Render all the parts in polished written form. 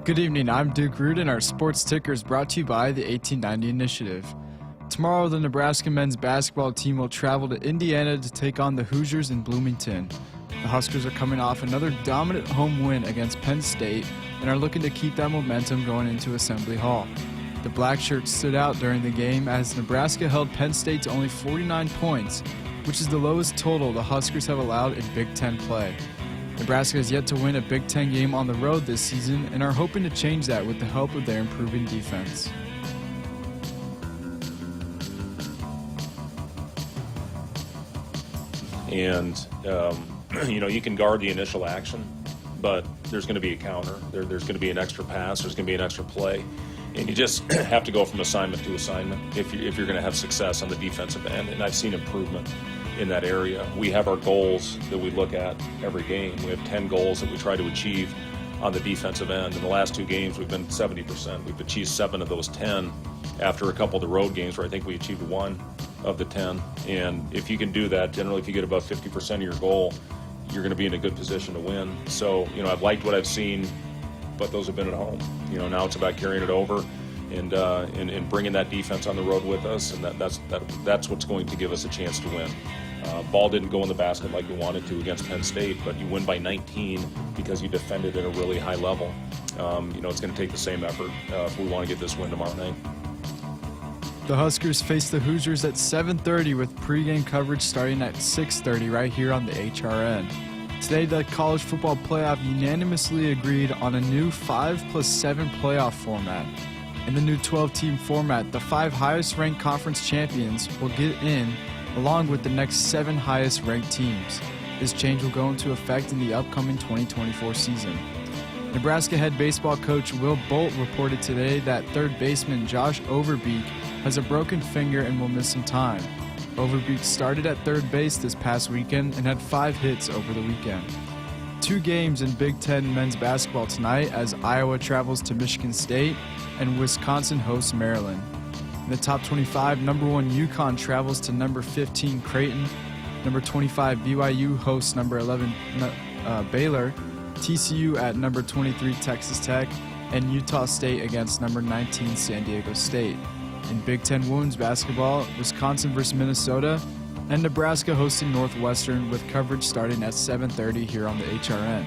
Good evening, I'm Duke Rudin. Our sports ticker is brought to you by the 1890 Initiative. Tomorrow, the Nebraska men's basketball team will travel to Indiana to take on the Hoosiers in Bloomington. The Huskers are coming off another dominant home win against Penn State and are looking to keep that momentum going into Assembly Hall. The Blackshirts stood out during the game as Nebraska held Penn State to only 49 points, which is the lowest total the Huskers have allowed in Big Ten play. Nebraska has yet to win a Big Ten game on the road this season and are hoping to change that with the help of their improving defense. And, you can guard the initial action, but there's going to be a counter. There's going to be an extra pass. There's going to be an extra play. And you just have to go from assignment to assignment if you're going to have success on the defensive end. And I've seen improvement in that area. We have our goals that we look at every game. We have 10 goals that we try to achieve on the defensive end. In the last 2 games, we've been 70%. We've achieved 7 of those 10 after a couple of the road games where I think we achieved 1 of the 10. And if you can do that, generally if you get above 50% of your goal, you're going to be in a good position to win. So, I've liked what I've seen, but those have been at home. Now it's about carrying it over and bringing that defense on the road with us, and that's what's going to give us a chance to win. Ball didn't go in the basket like we wanted to against Penn State, but you win by 19 because you defended at a really high level. It's going to take the same effort if we want to get this win tomorrow night. The Huskers face the Hoosiers at 7:30 with pregame coverage starting at 6:30 right here on the HRN. Today, the College Football Playoff unanimously agreed on a new 5+7 playoff format. In the new 12-team format, the 5 highest-ranked conference champions will get in, along with the next 7 highest-ranked teams. This change will go into effect in the upcoming 2024 season. Nebraska head baseball coach Will Bolt reported today that third baseman Josh Overbeek has a broken finger and will miss some time. Overbeek started at third base this past weekend and had 5 hits over the weekend. 2 games in Big Ten men's basketball tonight as Iowa travels to Michigan State and Wisconsin hosts Maryland. In the top 25, number 1 UConn travels to number 15 Creighton. Number 25 BYU hosts number 11 Baylor. TCU at number 23 Texas Tech, and Utah State against number 19 San Diego State. In Big Ten women's basketball, Wisconsin versus Minnesota, and Nebraska hosting Northwestern with coverage starting at 7:30 here on the HRN.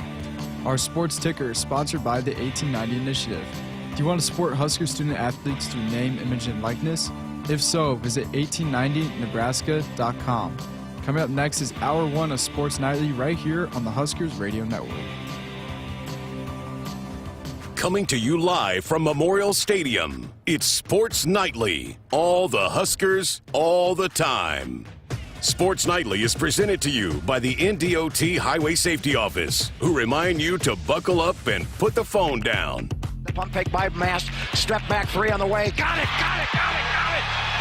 Our sports ticker is sponsored by the 1890 Initiative. Do you want to support Husker student athletes through name, image, and likeness? If so, visit 1890nebraska.com. Coming up next is Hour 1 of Sports Nightly right here on the Huskers Radio Network. Coming to you live from Memorial Stadium, it's Sports Nightly. All the Huskers, all the time. Sports Nightly is presented to you by the NDOT Highway Safety Office, who remind you to buckle up and put the phone down. The pump fake by Mass, step back 3 on the way. Got it!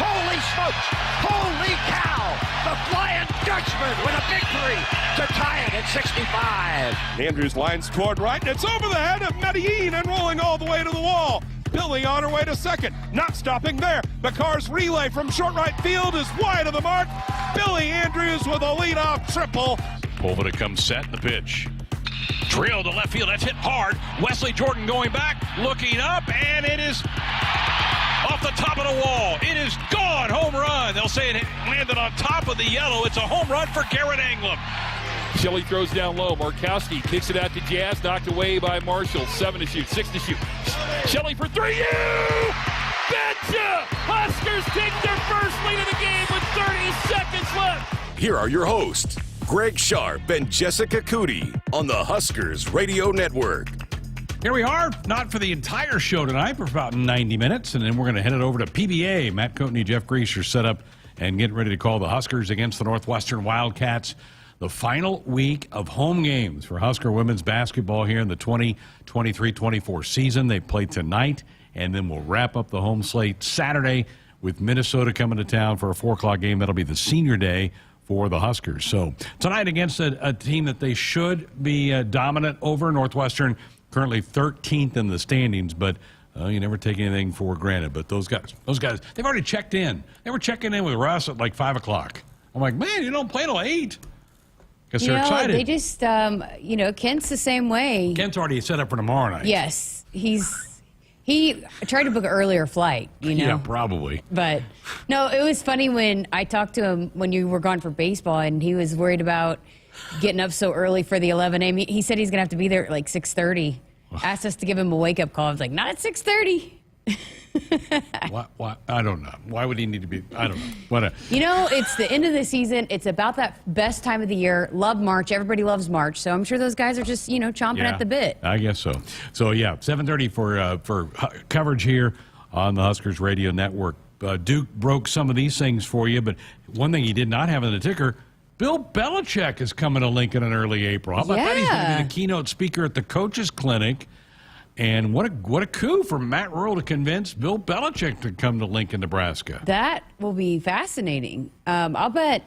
Holy smokes! Holy cow! The Flying Dutchman with a victory to tie it at 65. Andrews lines toward right, and it's over the head of Medellin and rolling all the way to the wall. Billy on her way to second, not stopping there. McCarr's relay from short right field is wide of the mark. Billy Andrews with a leadoff triple. Pulvita comes set in the pitch. Drill to left field, that's hit hard. Wesley Jordan going back, looking up, and it is off the top of the wall. It is gone, home run. They'll say it landed on top of the yellow. It's a home run for Garrett Anglem. Shelley throws down low. Markowski kicks it out to Jazz, knocked away by Marshall. 7 to shoot, 6 to shoot. Shelley for 3. You betcha! Huskers take their first lead of the game with 30 seconds left. Here are your hosts, Greg Sharpe and Jessica Coody on the Huskers Radio Network. Here we are, not for the entire show tonight, for about 90 minutes, and then we're going to head it over to PBA. Matt Coatney, Jeff Grease are set up and getting ready to call the Huskers against the Northwestern Wildcats. The final week of home games for Husker women's basketball here in the 2023-24 season. They play tonight, and then we'll wrap up the home slate Saturday with Minnesota coming to town for a 4 o'clock game. That'll be the senior day for the Huskers. So tonight against a team that they should be dominant over, Northwestern, currently 13th in the standings, but you never take anything for granted. But those guys, they've already checked in. They were checking in with Russ at like 5 o'clock. I'm like, man, you don't play till 8. Because they're excited. They just, Kent's the same way. Kent's already set up for tomorrow night. Yes. he tried to book an earlier flight, you know. Yeah, probably. But no, it was funny when I talked to him when you were gone for baseball, and he was worried about getting up so early for the 11 a.m. He said he's gonna have to be there at like 6:30. Asked us to give him a wake up call. I was like, not at 6:30. Why? I don't know. Why would he need to be? I don't know. What? You know, it's the end of the season. It's about that best time of the year. Love March. Everybody loves March. So I'm sure those guys are just, chomping at the bit. I guess so. So, yeah, 7:30 for coverage here on the Huskers Radio Network. Duke broke some of these things for you, but one thing he did not have in the ticker, Bill Belichick is coming to Lincoln in early April. How about that? He's going to be the keynote speaker at the Coaches Clinic. And what a coup for Matt Rhule to convince Bill Belichick to come to Lincoln, Nebraska. That will be fascinating. I'll bet,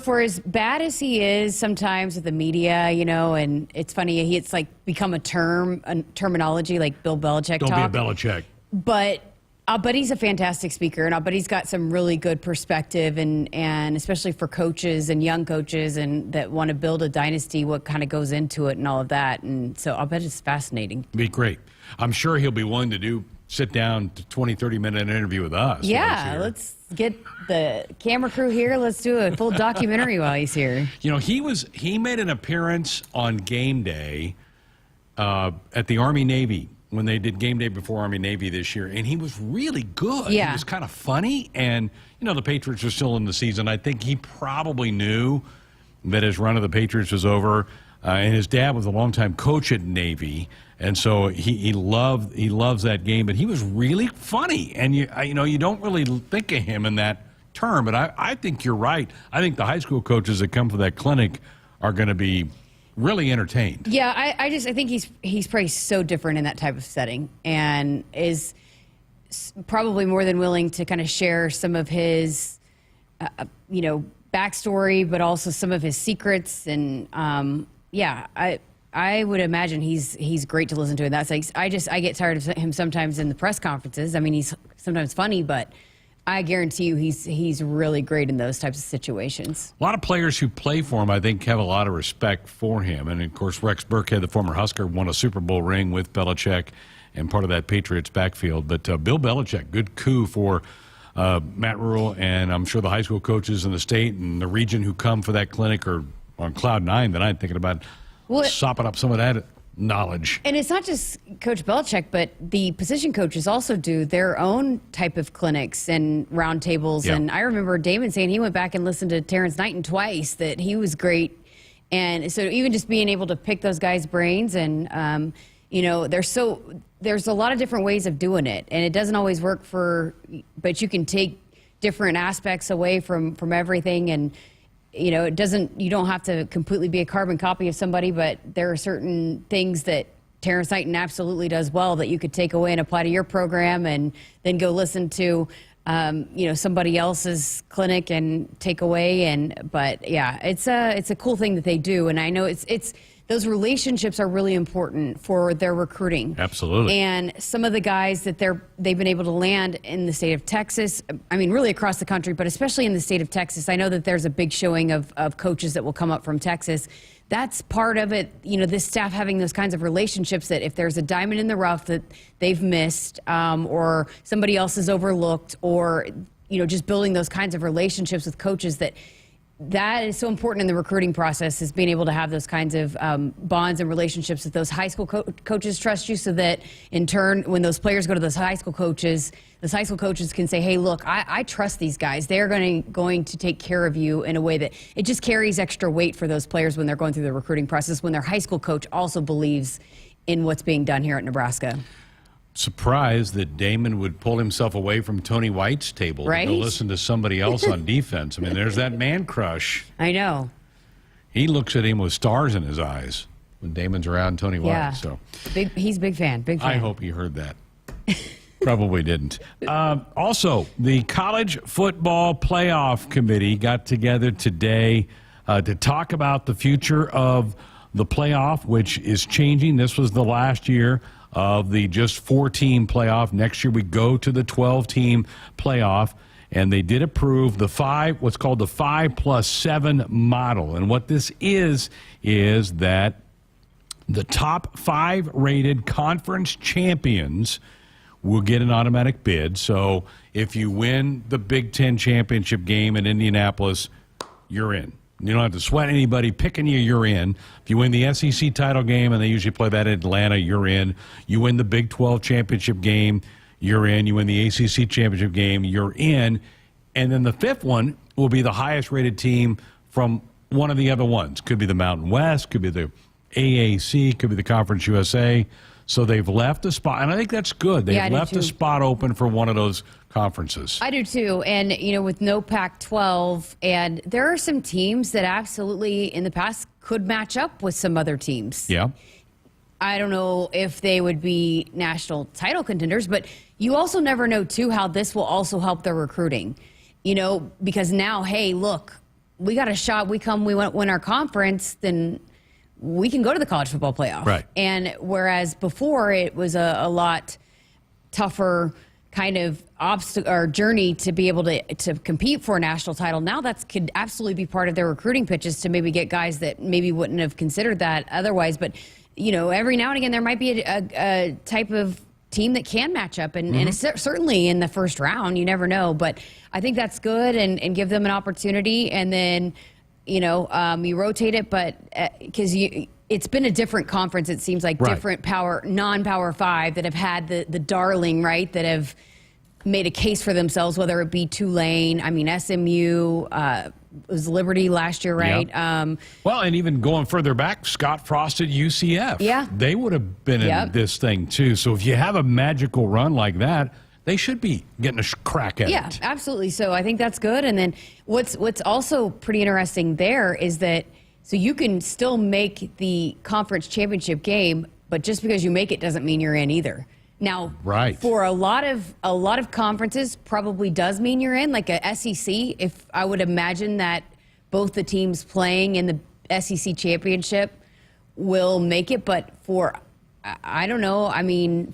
for as bad as he is sometimes with the media, and it's funny, it's like become a terminology like Bill Belichick talk. Don't be a Belichick. But I'll bet he's a fantastic speaker, and I'll bet he's got some really good perspective, and especially for coaches and young coaches and that want to build a dynasty, what kind of goes into it and all of that. And so I'll bet it's fascinating. Be great. I'm sure he'll be willing to sit down to 20, 30-minute interview with us. Yeah, let's get the camera crew here. Let's do a full documentary while he's here. He made an appearance on game day at the Army-Navy when they did game day before Army-Navy this year, and he was really good. Yeah. He was kind of funny, and, the Patriots are still in the season. I think he probably knew that his run of the Patriots was over, and his dad was a longtime coach at Navy, and so he loves that game, but he was really funny, and you don't really think of him in that term, but I think you're right. I think the high school coaches that come for that clinic are going to be really entertained. Yeah, I think he's probably so different in that type of setting, and is probably more than willing to kind of share some of his, backstory, but also some of his secrets. And I would imagine he's great to listen to in that sense. I get tired of him sometimes in the press conferences. I mean, he's sometimes funny, but I guarantee you he's really great in those types of situations. A lot of players who play for him, I think, have a lot of respect for him. And, of course, Rex Burkhead, the former Husker, won a Super Bowl ring with Belichick and part of that Patriots backfield. But Bill Belichick, good coup for Matt Rhule, and I'm sure the high school coaches in the state and the region who come for that clinic are on cloud nine that I'm thinking about sopping up some of that knowledge. And it's not just Coach Belichick, but the position coaches also do their own type of clinics and roundtables. Yeah. And I remember Damon saying he went back and listened to Terrence Knighton twice, that he was great. And so even just being able to pick those guys' brains, and there's a lot of different ways of doing it, and it doesn't always work but you can take different aspects away from everything. And you don't have to completely be a carbon copy of somebody, but there are certain things that Terrence Knighton absolutely does well that you could take away and apply to your program, and then go listen to, somebody else's clinic and take away. But yeah, it's a cool thing that they do. And I know it's those relationships are really important for their recruiting. Absolutely. And some of the guys that they've been able to land in the state of Texas, I mean, really across the country, but especially in the state of Texas, I know that there's a big showing of coaches that will come up from Texas. That's part of it, this staff having those kinds of relationships, that if there's a diamond in the rough that they've missed, or somebody else is overlooked, or, just building those kinds of relationships with coaches, that is so important in the recruiting process, is being able to have those kinds of bonds and relationships that those high school coaches trust you, so that in turn, when those players go to those high school coaches can say, hey, look, I trust these guys. They're going to take care of you in a way that it just carries extra weight for those players when they're going through the recruiting process, when their high school coach also believes in what's being done here at Nebraska. Surprised that Damon would pull himself away from Tony White's table right? to go listen to somebody else on defense. I mean, there's that man crush. I know. He looks at him with stars in his eyes when Damon's around Tony White. Yeah. So he's a big fan. Big fan. I hope he heard that. Probably didn't. Also, the College Football Playoff Committee got together today to talk about the future of the playoff, which is changing. This was the last year of the just 4-team playoff. Next year we go to the 12-team playoff, and they did approve what's called the 5+7 model. And what this is that The top 5 rated conference champions will get an automatic bid. So if you win the Big Ten championship game in Indianapolis, you're in. You don't have to sweat anybody picking you, you're in. If you win the SEC title game, and they usually play that in Atlanta, you're in. You win the Big 12 championship game, you're in. You win the ACC championship game, you're in. And then the 5th one will be the highest rated team from one of the other ones. Could be the Mountain West, could be the AAC, could be the Conference USA. So they've left a spot, and I think that's good. They've left a spot open for one of those conferences. I do too. And, with no Pac-12, and there are some teams that absolutely in the past could match up with some other teams. Yeah. I don't know if they would be national title contenders, but you also never know, too, how this will also help their recruiting. Because now, hey, look, we got a shot. We win our conference, then we can go to the college football playoff. Right. And whereas before it was a lot tougher kind of obstacle or journey to be able to compete for a national title, now that could absolutely be part of their recruiting pitches to maybe get guys that maybe wouldn't have considered that otherwise. But, every now and again there might be a type of team that can match up, and it's certainly in the first round. You never know. But I think that's good and give them an opportunity. And then you rotate it, but because it's been a different conference, it seems like different non-Power 5 that have had the darling, right, that have made a case for themselves, whether it be Tulane, SMU, it was Liberty last year, right? Yep. Well, and even going further back, Scott Frost at UCF. Yeah. They would have been in this thing, too. So if you have a magical run like that, they should be getting a crack at it. Yeah, absolutely. So I think that's good. And then what's also pretty interesting there is that so you can still make the conference championship game, but just because you make it doesn't mean you're in either. Now, for a lot of conferences, probably does mean you're in, like a SEC. If I would imagine that both the teams playing in the SEC championship will make it, but for I don't know.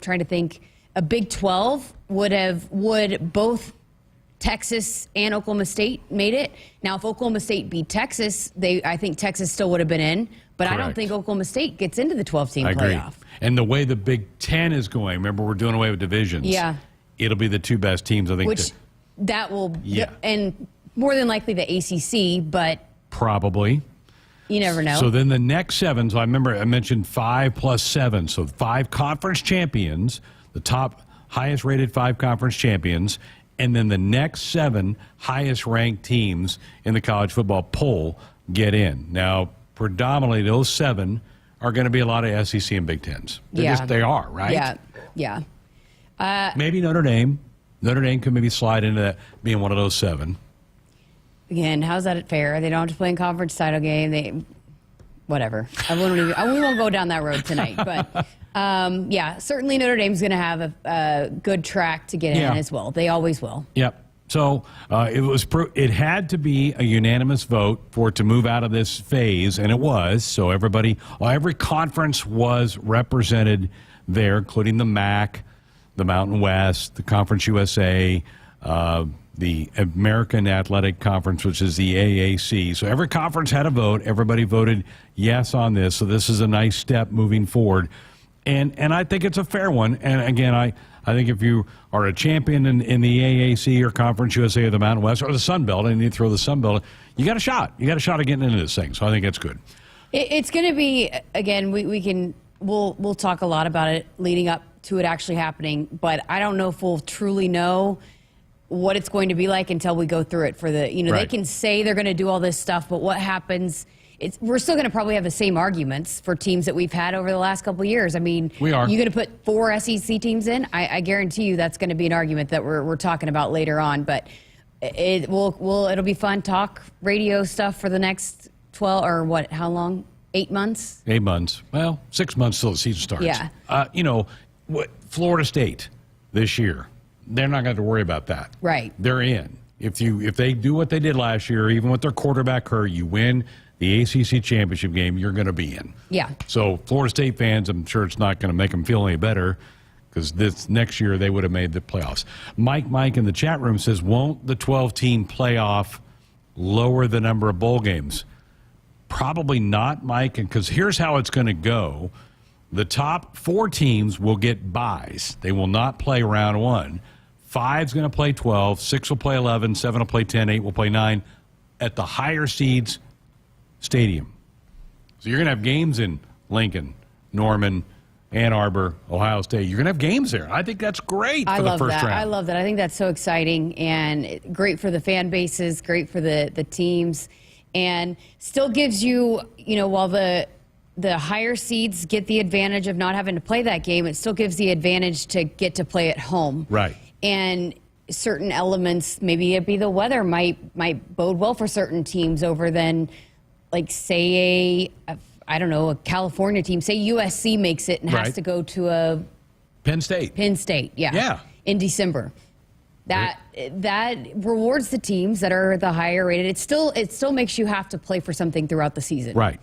Trying to think. A Big 12 would both Texas and Oklahoma State made it. Now, if Oklahoma State beat Texas, I think Texas still would have been in. But I don't think Oklahoma State gets into the 12-team playoff. And the way the Big 10 is going, remember we're doing away with divisions. Yeah. It'll be the 2 best teams, I think. That will, and more than likely the ACC, but probably. You never know. So then the next 7, so I remember I mentioned 5 plus 7, so 5 conference champions, the top highest rated 5 conference champions, and then the next 7 highest ranked teams in the college football poll get in. Now, predominantly those 7 are going to be a lot of SEC and Big Tens. They are, right? Yeah. Maybe Notre Dame. Notre Dame could maybe slide into that, being one of those 7. Again, how's that fair? They don't have to play in conference title game. Whatever. We won't go down that road tonight. But certainly Notre Dame's going to have a good track to get in as well. They always will. Yep. So it had to be a unanimous vote for it to move out of this phase, and it was. So every conference was represented there, including the MAC, the Mountain West, the Conference USA, the American Athletic Conference, which is the AAC. So every conference had a vote. Everybody voted yes on this. So this is a nice step moving forward. And I think it's a fair one. And again, I think if you are a champion in the AAC or Conference USA or the Mountain West or the Sun Belt, and you throw the Sun Belt, you got a shot. You got a shot of getting into this thing. So I think it's good. It's going to be, again, we'll talk a lot about it leading up to it actually happening. But I don't know if we'll truly know what it's going to be like until we go through it for the, they can say they're going to do all this stuff, but what happens, we're still going to probably have the same arguments for teams that we've had over the last couple of years. We are. You're going to put 4 SEC teams in? I guarantee you that's going to be an argument that we're talking about later on, but it'll be fun talk radio stuff for the next 12 or how long? 8 months? 8 months. Well, 6 months till the season starts. Yeah. Florida State this year, they're not going to worry about that. Right. They're in. If they do what they did last year, even with their quarterback hurt, you win the ACC championship game, you're going to be in. Yeah. So Florida State fans, I'm sure it's not going to make them feel any better because this next year they would have made the playoffs. Mike in the chat room says, won't the 12-team playoff lower the number of bowl games? Probably not, Mike, because here's how it's going to go. The top 4 teams will get byes. They will not play round 1. 5's going to play 12, 6 will play 11, 7 will play 10, 8 will play 9 at the higher seeds stadium. So you're going to have games in Lincoln, Norman, Ann Arbor, Ohio State. You're going to have games there. I think that's great for the first round. I love that. I think that's so exciting and great for the fan bases, great for the teams, and still gives you, while the higher seeds get the advantage of not having to play that game, it still gives the advantage to get to play at home. Right. And certain elements, maybe it be the weather, might bode well for certain teams over than, like, say, a California team. Say USC makes it and has to go to a Penn State. Yeah. In December. That rewards the teams that are the higher rated. It still makes you have to play for something throughout the season. Right.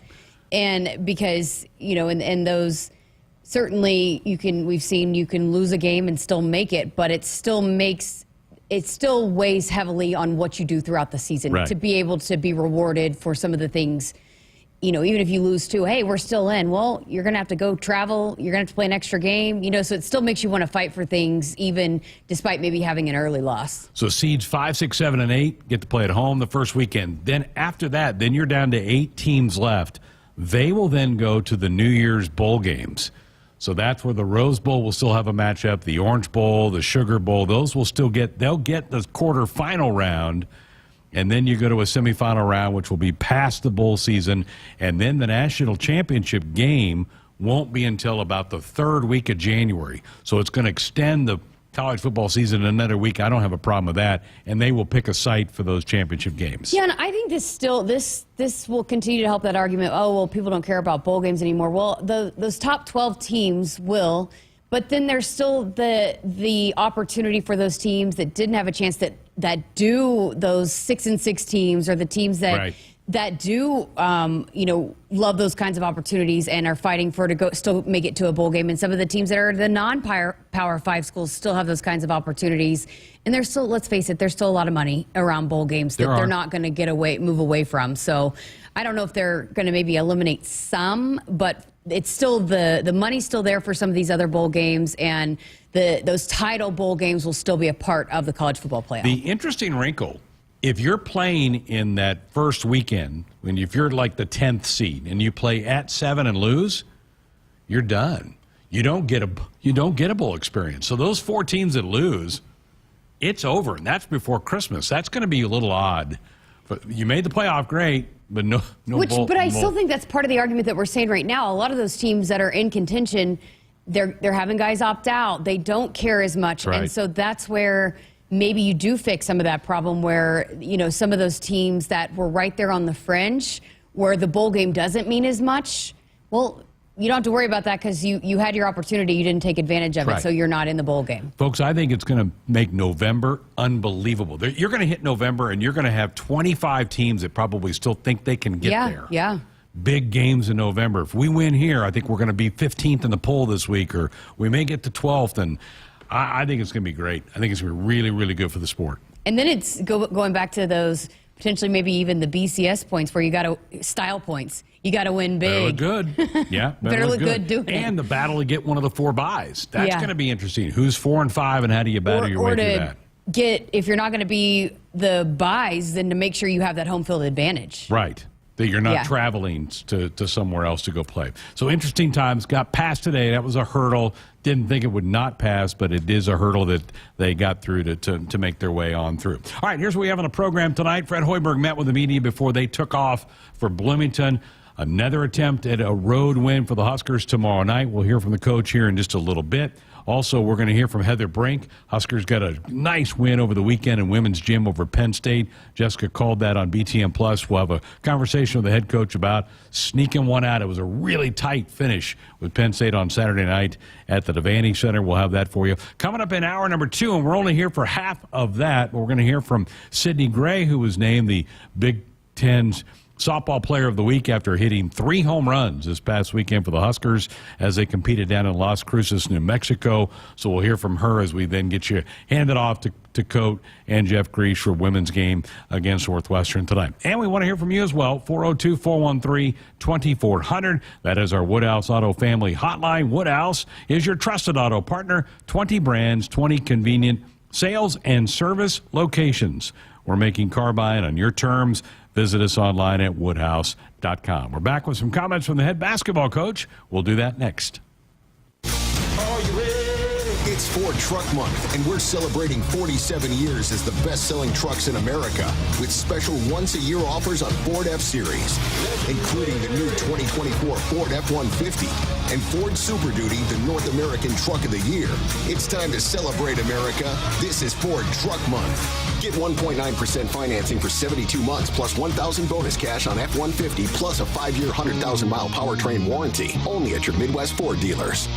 And because, and those certainly we've seen you can lose a game and still make it, but it still weighs heavily on what you do throughout the season to be able to be rewarded for some of the things. Even if you lose 2, hey, we're still in. Well, you're going to have to go travel. You're going to have to play an extra game. So it still makes you want to fight for things, even despite maybe having an early loss. So seeds 5, 6, 7, and 8 get to play at home the first weekend. Then after that, you're down to 8 teams left. They will then go to the New Year's Bowl games. So that's where the Rose Bowl will still have a matchup. The Orange Bowl, the Sugar Bowl, they'll get the quarterfinal round. And then you go to a semifinal round, which will be past the bowl season. And then the national championship game won't be until about the 3rd week of January. So it's going to extend the college football season another week. I don't have a problem with that. And they will pick a site for those championship games. Yeah, and I think this will continue to help that argument. Oh, well, people don't care about bowl games anymore. Well, those top 12 teams will. But then there's still the opportunity for those teams that didn't have a chance that do those 6-6 teams, or the teams that do love those kinds of opportunities and are fighting to still make it to a bowl game. And some of the teams that are the non-Power 5 schools still have those kinds of opportunities. And there's still, let's face it, there's still a lot of money around bowl games that they're not going to move away from. So I don't know if they're going to maybe eliminate some, but it's still the money's still there for some of these other bowl games, and those title bowl games will still be a part of the college football playoff. The interesting wrinkle, if you're playing in that first weekend, if you're like the 10th seed and you play at 7 and lose, you're done. You don't get a bowl experience. So those 4 teams that lose, it's over, and that's before Christmas. That's going to be a little odd. But you made the playoff, great. But no bowl. But I still think that's part of the argument that we're saying right now. A lot of those teams that are in contention, they're having guys opt out. They don't care as much. Right. And so that's where maybe you do fix some of that problem where, some of those teams that were right there on the fringe where the bowl game doesn't mean as much. Well, you don't have to worry about that because you had your opportunity. You didn't take advantage of it, so you're not in the bowl game. Folks, I think it's going to make November unbelievable. You're going to hit November, and you're going to have 25 teams that probably still think they can get there. Yeah. Big games in November. If we win here, I think we're going to be 15th in the poll this week, or we may get to 12th, and I think it's going to be great. I think it's going to be really, really good for the sport. And then it's going back to those potentially maybe even the BCS points where you got to style points. You got to win big. Better look good. Yeah. Better look good doing it. And the battle to get one of the 4 byes. That's going to be interesting. Who's 4 and 5, and how do you battle your way through that? If you're not going to be the byes, then to make sure you have that home field advantage. Right. That you're not traveling to somewhere else to go play. So interesting times. Got past today. That was a hurdle. Didn't think it would not pass, but it is a hurdle that they got through to make their way on through. All right, here's what we have on the program tonight. Fred Hoiberg met with the media before they took off for Bloomington. Another attempt at a road win for the Huskers tomorrow night. We'll hear from the coach here in just a little bit. Also, we're going to hear from Heather Brink. Huskers got a nice win over the weekend in women's gym over Penn State. Jessica called that on BTN Plus. We'll have a conversation with the head coach about sneaking one out. It was a really tight finish with Penn State on Saturday night at the Devaney Center. We'll have that for you. Coming up in hour number 2, and we're only here for half of that, but we're going to hear from Sydney Gray, who was named the Big Ten's Softball Player of the Week after hitting 3 home runs this past weekend for the Huskers as they competed down in Las Cruces, New Mexico. So we'll hear from her as we then get you handed off to Coat and Jeff Grease for women's game against Northwestern tonight. And we want to hear from you as well, 402-413-2400. That is our Woodhouse Auto Family Hotline. Woodhouse is your trusted auto partner, 20 brands, 20 convenient sales and service locations. We're making car buying on your terms. Visit us online at woodhouse.com. We're back with some comments from the head basketball coach. We'll do that next. Are you ready? It's Ford Truck Month, and we're celebrating 47 years as the best-selling trucks in America with special once-a-year offers on Ford F-Series, including the new 2024 Ford F-150 and Ford Super Duty, the North American Truck of the Year. It's time to celebrate America. This is Ford Truck Month. Get 1.9% financing for 72 months plus $1,000 bonus cash on F-150 plus a 5-year 100,000-mile powertrain warranty. Only at your Midwest Ford dealers.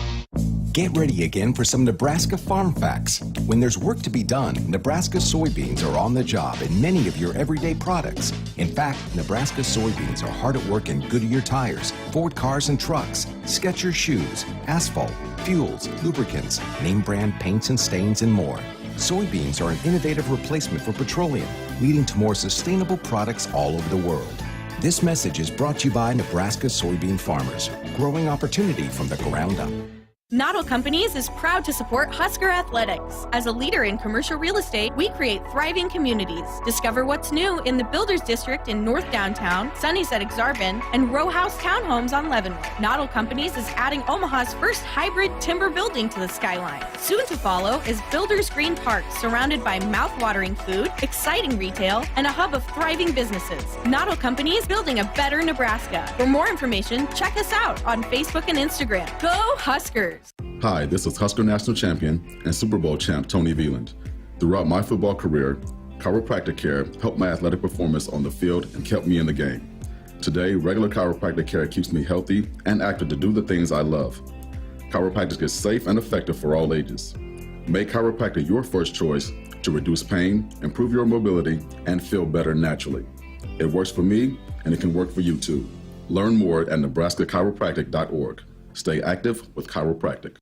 Get ready again for some Nebraska farm facts. When there's work to be done, Nebraska soybeans are on the job in many of your everyday products. In fact, Nebraska soybeans are hard at work in Goodyear tires, Ford cars and trucks, Skechers shoes, asphalt, fuels, lubricants, name brand paints and stains, and more. Soybeans are an innovative replacement for petroleum, leading to more sustainable products all over the world. This message is brought to you by Nebraska soybean farmers, growing opportunity from the ground up. Noddle Companies is proud to support Husker Athletics. As a leader in commercial real estate, we create thriving communities. Discover what's new in the Builders District in North Downtown, Sunny's at Exarban, and Row House Townhomes on Leavenworth. Noddle Companies is adding Omaha's first hybrid timber building to the skyline. Soon to follow is Builders Green Park, surrounded by mouth-watering food, exciting retail, and a hub of thriving businesses. Noddle Companies, building a better Nebraska. For more information, check us out on Facebook and Instagram. Go Huskers! Hi, this is Husker National Champion and Super Bowl champ Tony Veland. Throughout my football career, chiropractic care helped my athletic performance on the field and kept me in the game. Today, regular chiropractic care keeps me healthy and active to do the things I love. Chiropractic is safe and effective for all ages. Make chiropractic your first choice to reduce pain, improve your mobility, and feel better naturally. It works for me, and it can work for you too. Learn more at nebraska-chiropractic.org. Stay active with chiropractic.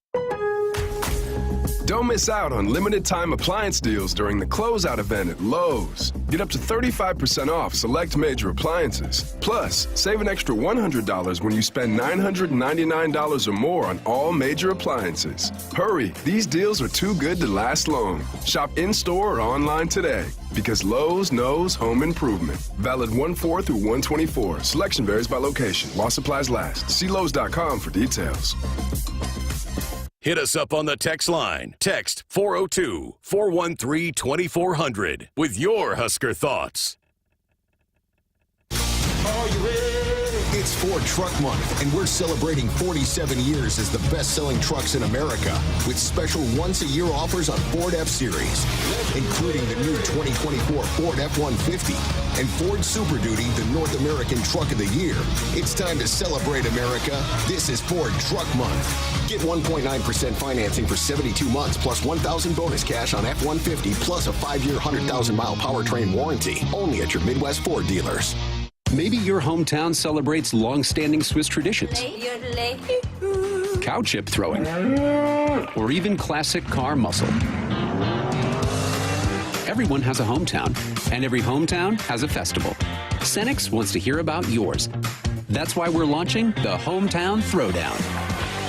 Don't miss out on limited time appliance deals during the closeout event at Lowe's. Get up to 35% off select major appliances. Plus, save an extra $100 when you spend $999 or more on all major appliances. Hurry, these deals are too good to last long. Shop in-store or online today because Lowe's knows home improvement. Valid 1/4 through 1/24. Selection varies by location. While supplies last. See Lowe's.com for details. Hit us up on the text line. Text 402-413-2400 with your Husker thoughts. Are you ready? It's Ford Truck Month, and we're celebrating 47 years as the best-selling trucks in America with special once-a-year offers on Ford F-Series, including the new 2024 Ford F-150 and Ford Super Duty, the North American Truck of the Year. It's time to celebrate America. This is Ford Truck Month. Get 1.9% financing for 72 months plus $1,000 bonus cash on F-150 plus a 5-year 100,000-mile powertrain warranty. Only at your Midwest Ford dealers. Maybe your hometown celebrates long-standing Swiss traditions. Cow chip throwing. Or even classic car muscle. Everyone has a hometown, and every hometown has a festival. Cenex wants to hear about yours. That's why we're launching the Hometown Throwdown.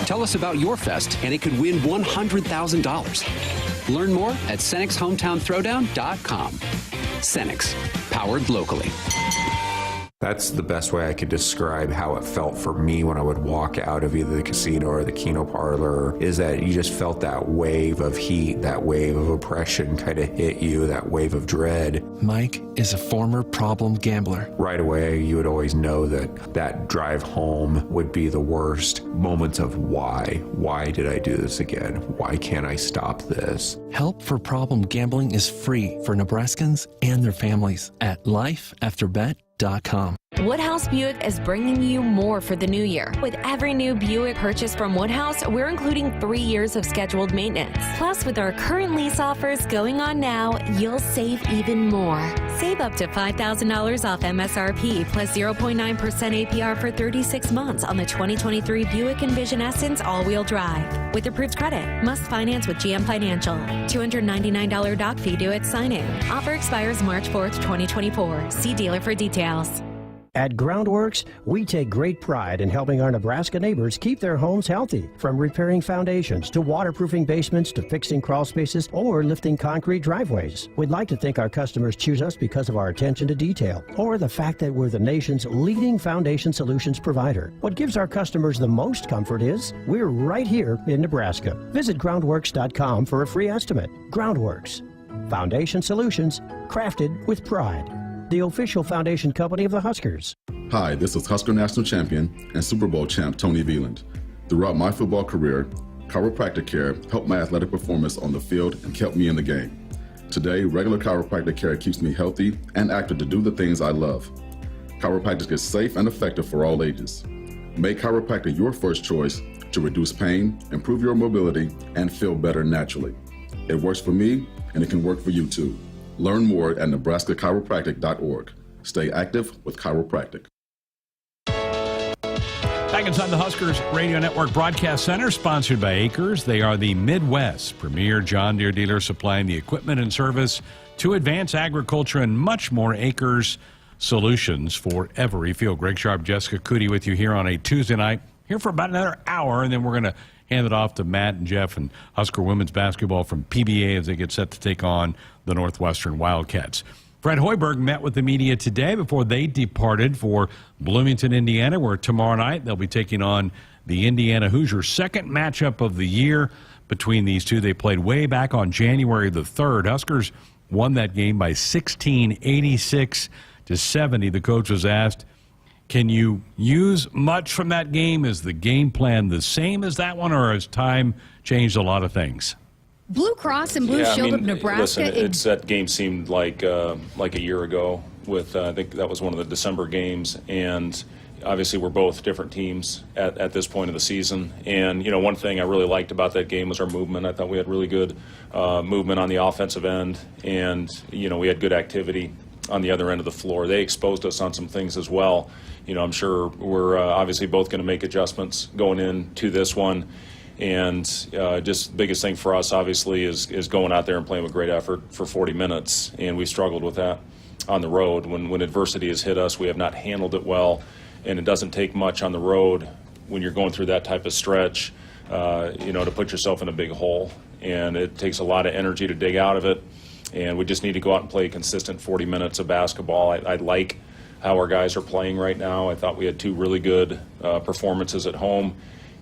Tell us about your fest, and it could win $100,000. Learn more at CenexHometownThrowdown.com. Cenex, powered locally. That's the best way I could describe how it felt for me when I would walk out of either the casino or the Keno parlor, is that you just felt that wave of heat, that wave of oppression kind of hit you, that wave of dread. Mike is a former problem gambler. Right away, you would always know that that drive home would be the worst moments of why. Why did I do this again? Why can't I stop this? Help for problem gambling is free for Nebraskans and their families at lifeafterbet.com. Woodhouse Buick is bringing you more for the new year. With every new Buick purchase from Woodhouse, we're including 3 years of scheduled maintenance. Plus, with our current lease offers going on now, you'll save even more. Save up to $5,000 off MSRP plus 0.9% APR for 36 months on the 2023 Buick Envision Essence all-wheel drive. With approved credit, must finance with GM Financial. $299 doc fee due at signing. Offer expires March 4th, 2024. See dealer for details. At Groundworks, we take great pride in helping our Nebraska neighbors keep their homes healthy. From repairing foundations to waterproofing basements to fixing crawl spaces or lifting concrete driveways. We'd like to think our customers choose us because of our attention to detail or the fact that we're the nation's leading foundation solutions provider. What gives our customers the most comfort is we're right here in Nebraska. Visit groundworks.com for a free estimate. Groundworks. Foundation solutions crafted with pride. The official foundation company of the Huskers. Hi, this is Husker National Champion and Super Bowl champ Tony Veland. Throughout my football career, chiropractic care helped my athletic performance on the field and kept me in the game. Today, regular chiropractic care keeps me healthy and active to do the things I love. Chiropractic is safe and effective for all ages. Make chiropractic your first choice to reduce pain, improve your mobility, and feel better naturally. It works for me, and it can work for you too. Learn more at nebraska-chiropractic.org. Stay active with chiropractic. Back inside the Huskers Radio Network Broadcast Center, sponsored by Acres. They are the Midwest's premier John Deere dealer, supplying the equipment and service to advance agriculture and much more. Acres solutions for every field. Greg Sharpe, Jessica Coody with you here on a Tuesday night. Here for about another hour, and then we're going to hand it off to Matt and Jeff and Husker women's basketball from PBA as they get set to take on the Northwestern Wildcats. Fred Hoiberg met with the media today before they departed for Bloomington, Indiana, where tomorrow night they'll be taking on the Indiana Hoosiers. Second matchup of the year between these two. They played way back on January the 3rd. Huskers won that game by 16, 86-70. The coach was asked, can you use much from that game? Is the game plan the same as that one, or has time changed a lot of things? Blue Cross and Blue Shield of Nebraska. Listen, that game seemed like a year ago. With I think that was one of the December games, and obviously we're both different teams at this point of the season. And one thing I really liked about that game was our movement. I thought we had really good movement on the offensive end, and we had good activity on the other end of the floor. They exposed us on some things as well. I'm sure we're obviously both going to make adjustments going into this one. And just the biggest thing for us, obviously, is going out there and playing with great effort for 40 minutes. And we struggled with that on the road. When adversity has hit us, we have not handled it well. And it doesn't take much on the road when you're going through that type of stretch, to put yourself in a big hole. And it takes a lot of energy to dig out of it. And we just need to go out and play a consistent 40 minutes of basketball. I like how our guys are playing right now. I thought we had two really good performances at home,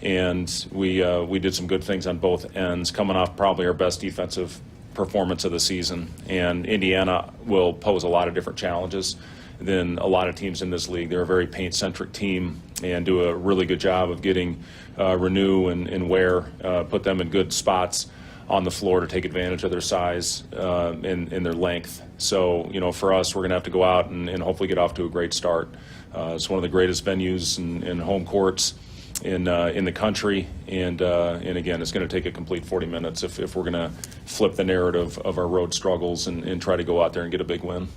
and we did some good things on both ends, coming off probably our best defensive performance of the season. And Indiana will pose a lot of different challenges than a lot of teams in this league. They're a very paint-centric team and do a really good job of getting Renew and Ware, put them in good spots on the floor to take advantage of their size and their length. So, for us, we're going to have to go out and hopefully get off to a great start. It's one of the greatest venues and home courts in the country, and again, it's going to take a complete 40 minutes if we're going to flip the narrative of our road struggles and try to go out there and get a big win.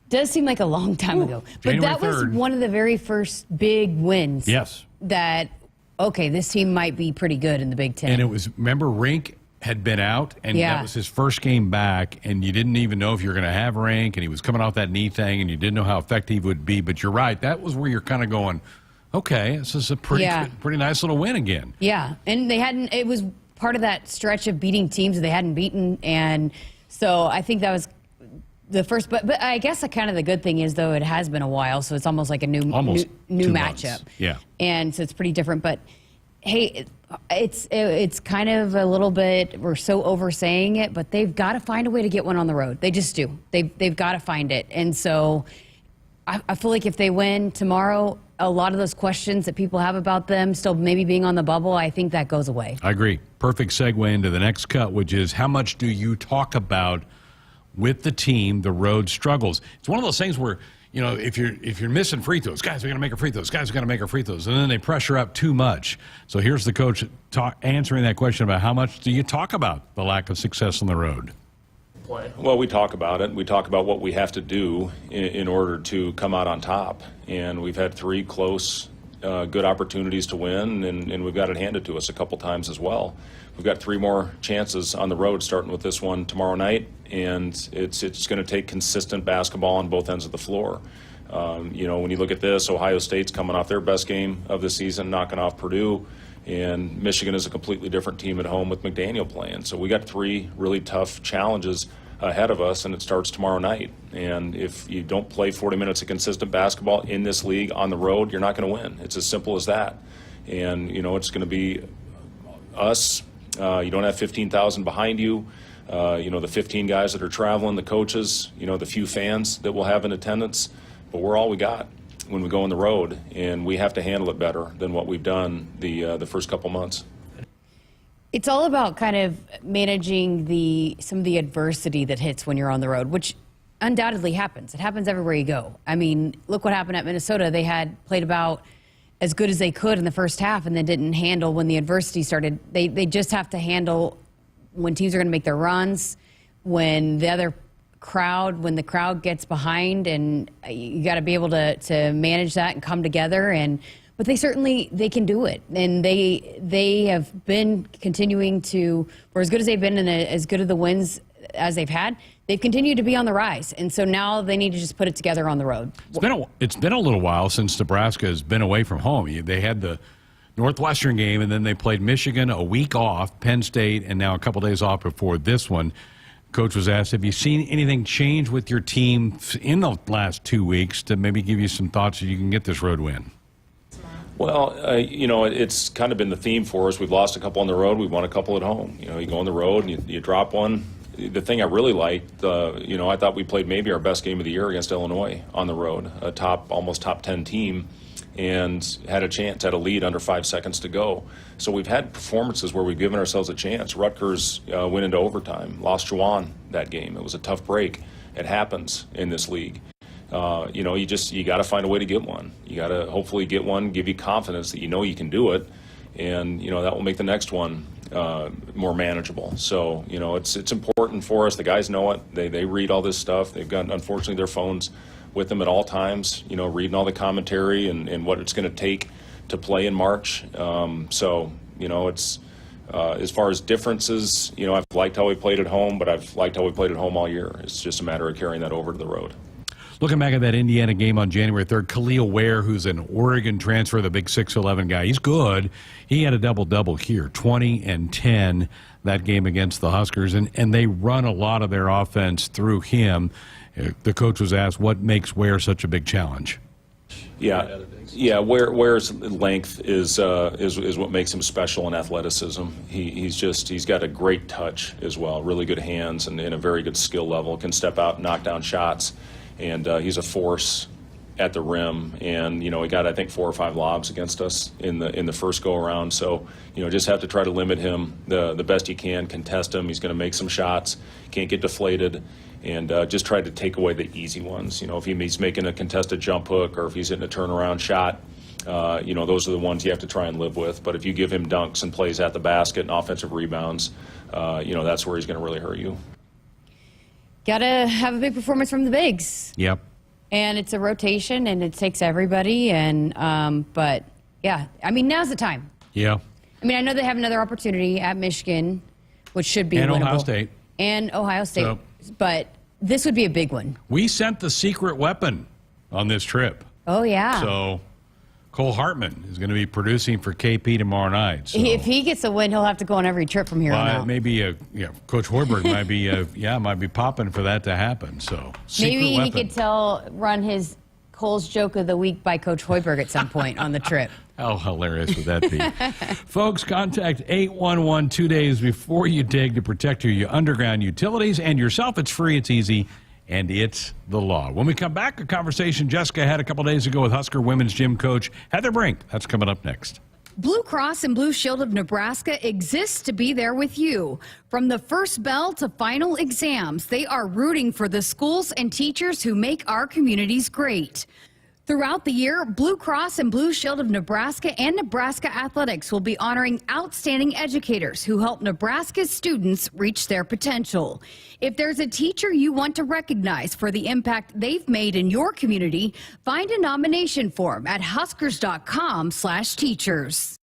Does seem like a long time ago, but January that was 3rd. one of the very first big wins. Yes. That, okay, this team might be pretty good in the Big Ten. And it was, remember, Rink had been out, and that was his first game back, and you didn't even know if you were going to have Rink, and he was coming off that knee thing, and you didn't know how effective he would be. But you're right, that was where you're kind of going, okay, this is a pretty nice little win again. Yeah, and it was part of that stretch of beating teams that they hadn't beaten, and so I think that was the first. But I guess kind of the good thing is, though, it has been a while, so it's almost like a new matchup. Yeah, and so it's pretty different. But hey, it's kind of a little bit, we're so oversaying it, but they've got to find a way to get one on the road. They just do. They've got to find it, and so I feel like if they win tomorrow, a lot of those questions that people have about them still maybe being on the bubble, I think that goes away. I agree. Perfect segue into the next cut, which is how much do you talk about with the team the road struggles? It's one of those things where, you know, if you're missing free throws, guys are going to make our free throws, guys are going to make our free throws, and then they pressure up too much. So here's the coach answering that question about how much do you talk about the lack of success on the road? Well, we talk about it. We talk about what we have to do in order to come out on top. And we've had 3 close, good opportunities to win, and we've got it handed to us a couple times as well. We've got 3 more chances on the road, starting with this one tomorrow night, and it's going to take consistent basketball on both ends of the floor. You know, when you look at this, Ohio State's coming off their best game of the season, knocking off Purdue, and Michigan is a completely different team at home with McDaniel playing. So we got 3 really tough challenges ahead of us, and it starts tomorrow night. And if you don't play 40 minutes of consistent basketball in this league on the road, you're not going to win. It's as simple as that. And, you know, it's going to be us. You don't have 15,000 behind you. You know, the 15 guys that are traveling, the coaches, you know, the few fans that we'll have in attendance. But we're all we got when we go on the road, and we have to handle it better than what we've done the first couple months. It's all about kind of managing some of the adversity that hits when you're on the road, which undoubtedly happens. It happens everywhere you go. I mean, look what happened at Minnesota. They had played about as good as they could in the first half and then didn't handle when the adversity started. They just have to handle when teams are going to make their runs, when the crowd gets behind, and you got to be able to manage that and come together. But they can do it, and they have been continuing to, for as good as they've been and as good of the wins as they've had, they've continued to be on the rise, and so now they need to just put it together on the road. It's been a little while since Nebraska has been away from home. They had the Northwestern game, and then they played Michigan, a week off, Penn State, and now a couple days off before this one. Coach was asked, have you seen anything change with your team in the last 2 weeks to maybe give you some thoughts that you can get this road win? Well, you know, it's kind of been the theme for us. We've lost a couple on the road. We've won a couple at home. You know, you go on the road and you drop one. The thing I really liked, you know, I thought we played maybe our best game of the year against Illinois on the road, almost top 10 team, and had a lead under 5 seconds to go. So we've had performances where we've given ourselves a chance. Rutgers went into overtime, lost Juwan that game. It was a tough break. It happens in this league. You know, you got to find a way to get one. You got to hopefully get one, give you confidence that you know you can do it, and you know that will make the next one more manageable. So you know, it's important for us. The guys know it. They read all this stuff. They've got, unfortunately, their phones with them at all times. You know, reading all the commentary and what it's going to take to play in March. So you know, it's as far as differences. You know, I've liked how we played at home, but I've liked how we played at home all year. It's just a matter of carrying that over to the road. Looking back at that Indiana game on January 3rd, Khalil Ware, who's an Oregon transfer, the big 6'11" guy, he's good. He had a double-double here, 20 and 10 that game against the Huskers, and they run a lot of their offense through him. The coach was asked, what makes Ware such a big challenge? Yeah. Ware's length is what makes him special in athleticism. He's got a great touch as well, really good hands, and a very good skill level. Can step out and knock down shots. And he's a force at the rim, and you know he got I think 4 or 5 lobs against us in the first go around. So you know just have to try to limit him the best you can, contest him. He's going to make some shots, can't get deflated, and just try to take away the easy ones. You know if he's making a contested jump hook or if he's hitting a turnaround shot, you know those are the ones you have to try and live with. But if you give him dunks and plays at the basket and offensive rebounds, you know that's where he's going to really hurt you. Got to have a big performance from the bigs. Yep. And it's a rotation, and it takes everybody. And but yeah, I mean now's the time. Yeah. I mean I know they have another opportunity at Michigan, which should be winnable. Ohio State. But this would be a big one. We sent the secret weapon on this trip. Oh yeah. So Cole Hartman is going to be producing for KP tomorrow night. So. If he gets a win, he'll have to go on every trip from here on out. Maybe Coach Hoiberg might be popping for that to happen. So maybe he could run his Cole's joke of the week by Coach Hoiberg at some point on the trip. How hilarious would that be? Folks, contact 811 2 days before you dig to protect your underground utilities and yourself. It's free, it's easy, and it's the law. When we come back, a conversation Jessica had a couple days ago with Husker women's gym coach Heather Brink. That's coming up next. Blue Cross and Blue Shield of Nebraska exists to be there with you. From the first bell to final exams, they are rooting for the schools and teachers who make our communities great. Throughout the year, Blue Cross and Blue Shield of Nebraska and Nebraska Athletics will be honoring outstanding educators who help Nebraska's students reach their potential. If there's a teacher you want to recognize for the impact they've made in your community, find a nomination form at huskers.com/teachers.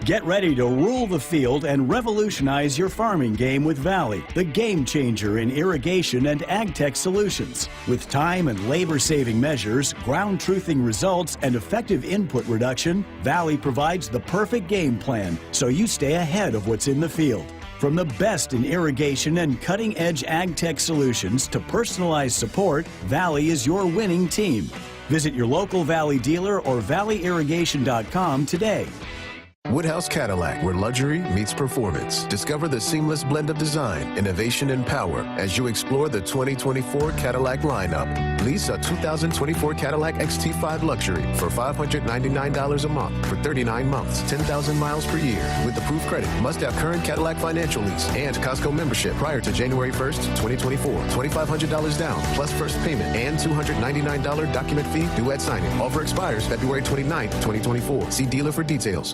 Get ready to rule the field and revolutionize your farming game with Valley, the game changer in irrigation and ag tech solutions. With time and labor-saving measures, ground truthing results, and effective input reduction, Valley provides the perfect game plan so you stay ahead of what's in the field. From the best in irrigation and cutting-edge ag tech solutions to personalized support, Valley is your winning team. Visit your local Valley dealer or valleyirrigation.com today. Woodhouse Cadillac, where luxury meets performance. Discover the seamless blend of design, innovation, and power as you explore the 2024 Cadillac lineup. Lease a 2024 Cadillac XT5 Luxury for $599 a month for 39 months, 10,000 miles per year. With approved credit, must have current Cadillac financial lease and Costco membership prior to January 1st, 2024. $2,500 down, plus first payment and $299 document fee due at signing. Offer expires February 29th, 2024. See dealer for details.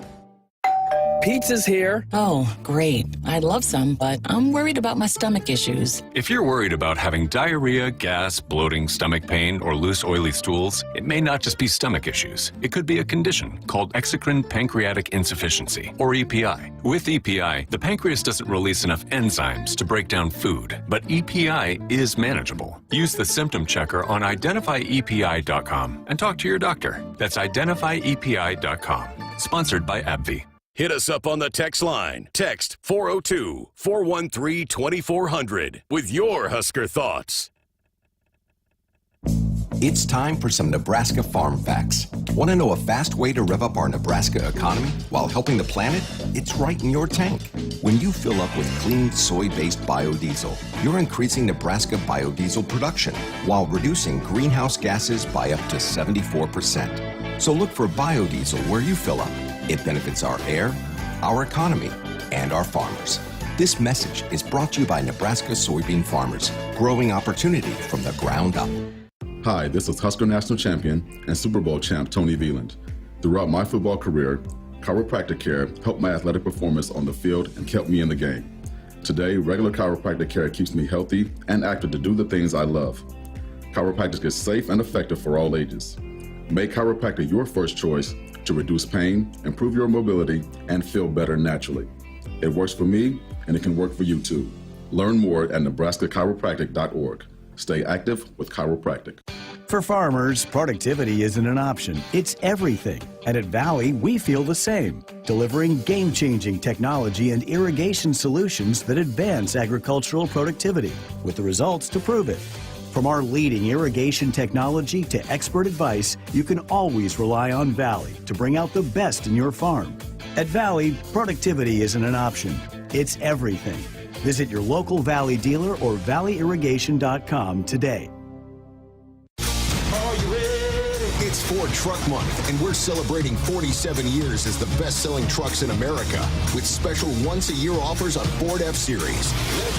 Pizza's here. Oh, great. I'd love some, but I'm worried about my stomach issues. If you're worried about having diarrhea, gas, bloating, stomach pain, or loose, oily stools, it may not just be stomach issues. It could be a condition called exocrine pancreatic insufficiency, or EPI. With EPI, the pancreas doesn't release enough enzymes to break down food, but EPI is manageable. Use the symptom checker on identifyepi.com and talk to your doctor. That's identifyepi.com. Sponsored by AbbVie. Hit us up on the text line. Text 402-413-2400 with your Husker thoughts. It's time for some Nebraska farm facts. Want to know a fast way to rev up our Nebraska economy while helping the planet? It's right in your tank. When you fill up with clean soy-based biodiesel, you're increasing Nebraska biodiesel production while reducing greenhouse gases by up to 74%. So look for biodiesel where you fill up. It benefits our air, our economy, and our farmers. This message is brought to you by Nebraska soybean farmers, growing opportunity from the ground up. Hi, this is Husker National Champion and Super Bowl champ Tony Veland. Throughout my football career, chiropractic care helped my athletic performance on the field and kept me in the game. Today, regular chiropractic care keeps me healthy and active to do the things I love. Chiropractic is safe and effective for all ages. Make chiropractic your first choice to reduce pain, improve your mobility, and feel better naturally. It works for me, and it can work for you too. Learn more at nebraska-chiropractic.org. Stay active with chiropractic. For farmers, productivity isn't an option, it's everything. And at Valley, we feel the same, delivering game-changing technology and irrigation solutions that advance agricultural productivity, with the results to prove it. From our leading irrigation technology to expert advice, you can always rely on Valley to bring out the best in your farm. At Valley, productivity isn't an option, it's everything. Visit your local Valley dealer or valleyirrigation.com today. It's Ford Truck Month, and we're celebrating 47 years as the best-selling trucks in America with special once-a-year offers on Ford F-Series,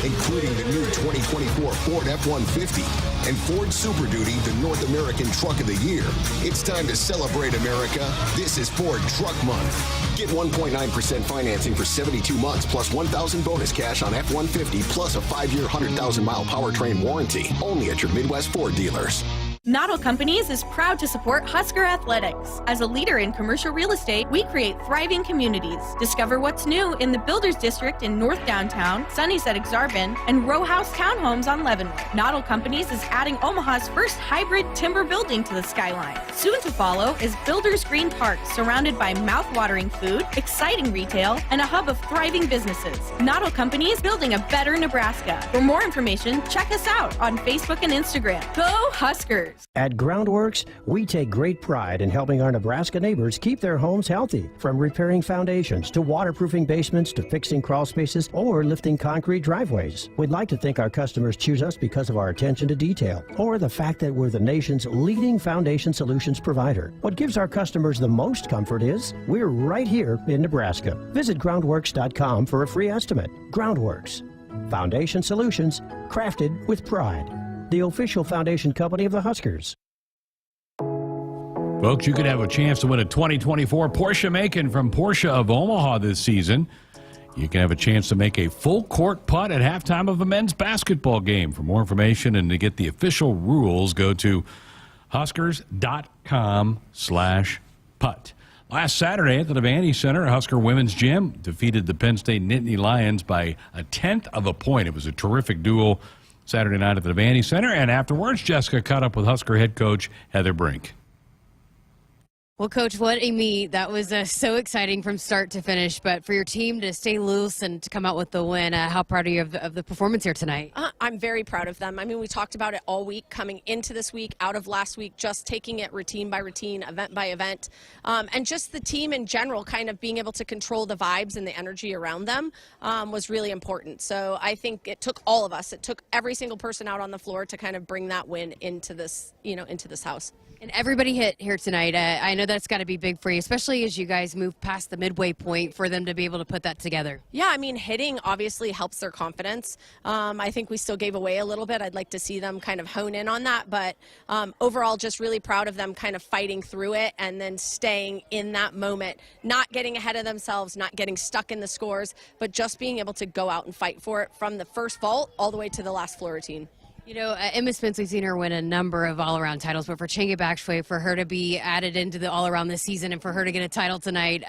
including the new 2024 Ford F-150 and Ford Super Duty, the North American Truck of the Year. It's time to celebrate America. This is Ford Truck Month. Get 1.9% financing for 72 months plus $1,000 bonus cash on F-150 plus a 5-year 100,000-mile powertrain warranty. Only at your Midwest Ford dealers. Noddle Companies is proud to support Husker Athletics. As a leader in commercial real estate, we create thriving communities. Discover what's new in the Builders District in North Downtown, Sunnyside Exarban, and row house townhomes on Leavenworth. Noddle Companies is adding Omaha's first hybrid timber building to the skyline. Soon to follow is Builders Green Park, surrounded by mouth-watering food, exciting retail, and a hub of thriving businesses. Noddle Companies, building a better Nebraska. For more information, check us out on Facebook and Instagram. Go Huskers! Huskers. At Groundworks, we take great pride in helping our Nebraska neighbors keep their homes healthy. From repairing foundations to waterproofing basements to fixing crawl spaces or lifting concrete driveways. We'd like to think our customers choose us because of our attention to detail or the fact that we're the nation's leading foundation solutions provider. What gives our customers the most comfort is we're right here in Nebraska. Visit groundworks.com for a free estimate. Groundworks. Foundation solutions crafted with pride. The official foundation company of the Huskers. Folks, you could have a chance to win a 2024 Porsche Macan from Porsche of Omaha this season. You can have a chance to make a full court putt at halftime of a men's basketball game. For more information and to get the official rules, go to huskers.com/putt. Last Saturday at the Devaney Center, Husker Women's Gym defeated the Penn State Nittany Lions by 1/10 of a point. It was a terrific duel Saturday night at the Devaney Center, and afterwards, Jessica caught up with Husker head coach Heather Brink. Well, Coach, what a meet. That was so exciting from start to finish. But for your team to stay loose and to come out with the win, how proud are you of the performance here tonight? I'm very proud of them. I mean, we talked about it all week, coming into this week, out of last week, just taking it routine by routine, event by event. And just the team in general kind of being able to control the vibes and the energy around them was really important. So I think it took all of us. It took every single person out on the floor to kind of bring that win into this, into this house. And everybody hit here tonight. I know that's got to be big for you, especially as you guys move past the midway point for them to be able to put that together. Yeah, I mean, hitting obviously helps their confidence. I think we still gave away a little bit. I'd like to see them kind of hone in on that. But overall, just really proud of them kind of fighting through it and then staying in that moment, not getting ahead of themselves, not getting stuck in the scores, but just being able to go out and fight for it from the first vault all the way to the last floor routine. You know, Emma Spence, we've seen her win a number of all-around titles, but for Chenge Bakshwe, for her to be added into the all-around this season and for her to get a title tonight,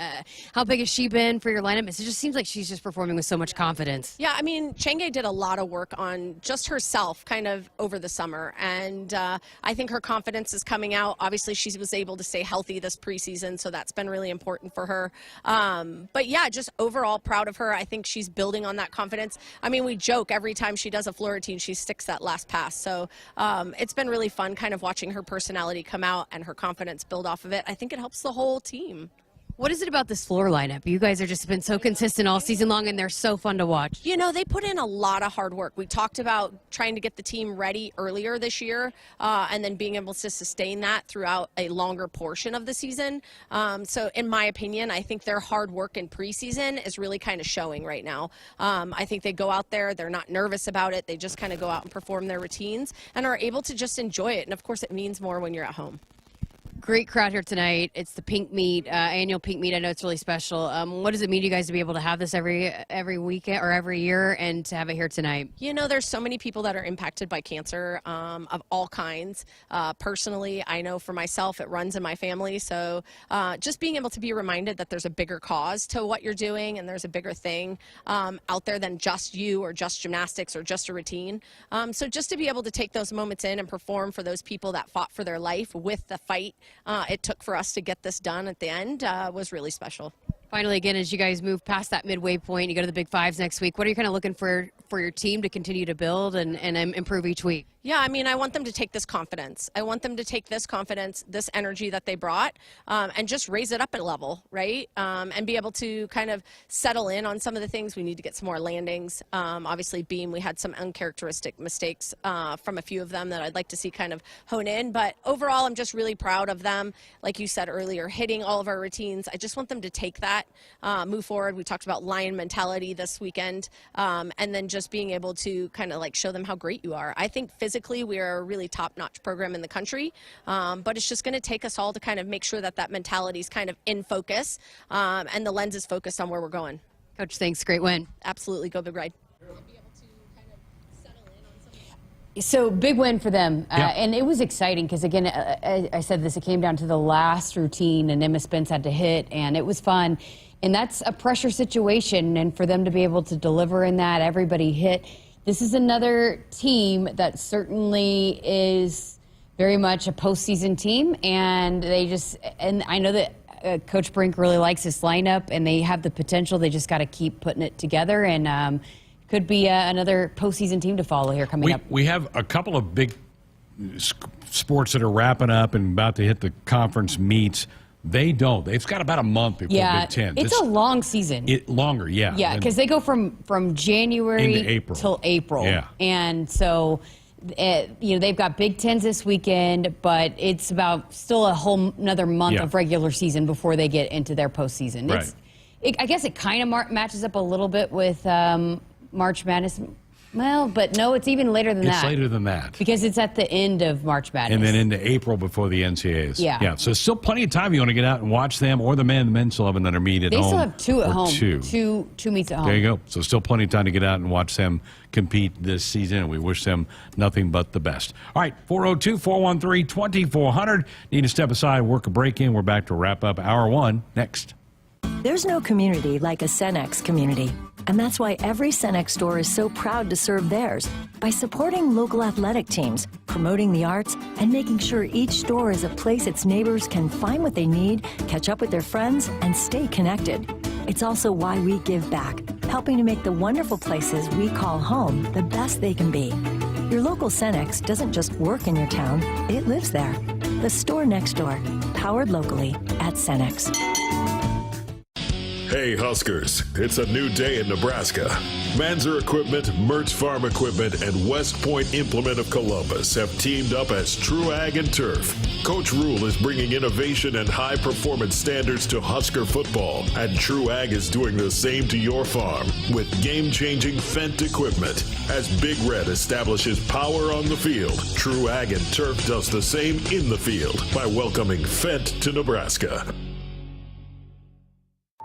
how big has she been for your lineup? It just seems like she's just performing with so much confidence. Yeah, I mean, Chenge did a lot of work on just herself kind of over the summer, and I think her confidence is coming out. Obviously, she was able to stay healthy this preseason, so that's been really important for her. But yeah, just overall proud of her. I think she's building on that confidence. I mean, we joke every time she does a floor routine, she sticks that last pass. So it's been really fun kind of watching her personality come out and her confidence build off of it. I think it helps the whole team. What is it about this floor lineup? You guys have just been so consistent all season long, and they're so fun to watch. You know, they put in a lot of hard work. We talked about trying to get the team ready earlier this year and then being able to sustain that throughout a longer portion of the season. So in my opinion, I think their hard work in preseason is really kind of showing right now. I think they go out there, they're not nervous about it. They just kind of go out and perform their routines and are able to just enjoy it. And of course, it means more when you're at home. Great crowd here tonight. It's the Pink Meet, annual Pink Meet. I know it's really special. What does it mean to you guys to be able to have this every weekend or every year and to have it here tonight? You know, there's so many people that are impacted by cancer of all kinds. Personally, I know for myself, it runs in my family. So just being able to be reminded that there's a bigger cause to what you're doing and there's a bigger thing out there than just you or just gymnastics or just a routine. So just to be able to take those moments in and perform for those people that fought for their life with the fight it took for us to get this done at the end was really special. Finally, again, as you guys move past that midway point, you go to the Big Fives next week. What are you kind of looking for your team to continue to build and improve each week? Yeah, I mean, I want them to take this confidence. I want them to take this confidence, this energy that they brought, and just raise it up a level, right? And be able to kind of settle in on some of the things. We need to get some more landings. Obviously, beam, we had some uncharacteristic mistakes from a few of them that I'd like to see kind of hone in. But overall, I'm just really proud of them. Like you said earlier, hitting all of our routines. I just want them to take that, move forward. We talked about lion mentality this weekend, and then just being able to kind of like show them how great you are. I think physically we are a really top-notch program in the country, but it's just going to take us all to kind of make sure that that mentality is kind of in focus and the lens is focused on where we're going. Coach, thanks. Great win. Absolutely. Go Big Ride. So big win for them, and it was exciting because, again, I said this, it came down to the last routine, and Emma Spence had to hit, and it was fun. And that's a pressure situation, and for them to be able to deliver in that, everybody hit. This is another team that certainly is very much a postseason team, and I know that Coach Brink really likes this lineup, and they have the potential. They just got to keep putting it together, and could be another postseason team to follow here coming up. We have a couple of big sports that are wrapping up and about to hit the conference meets, they don't. They've got about a month before Big Ten. It's a long season. Longer, yeah. Yeah, because they go from January into April. till April. Yeah. And so, they've got Big Tens this weekend, but it's about still a whole another month of regular season before they get into their postseason. Right. I guess it kind of matches up a little bit with March Madness. Well, but no, it's even later than that. It's later than that. Because it's at the end of March Madness. And then into April before the NCAAs. Yeah. So still plenty of time. You want to get out and watch them, or the men still have another meet at home. They still have two at home. Two meets at home. There you go. So still plenty of time to get out and watch them compete this season, and we wish them nothing but the best. All right, 402-413-2400. Need to step aside, work a break in. We're back to wrap up Hour 1 next. There's no community like a Cenex community. And that's why every Cenex store is so proud to serve theirs by supporting local athletic teams, promoting the arts, and making sure each store is a place its neighbors can find what they need, catch up with their friends, and stay connected. It's also why we give back, helping to make the wonderful places we call home the best they can be. Your local Cenex doesn't just work in your town, it lives there. The store next door, powered locally at Cenex. Hey Huskers, it's a new day in Nebraska. Manzer Equipment, Mertz Farm Equipment, and West Point Implement of Columbus have teamed up as True Ag and Turf. Coach Rule is bringing innovation and high performance standards to Husker football, and True Ag is doing the same to your farm with game-changing Fendt equipment. As Big Red establishes power on the field, True Ag and Turf does the same in the field by welcoming Fendt to Nebraska.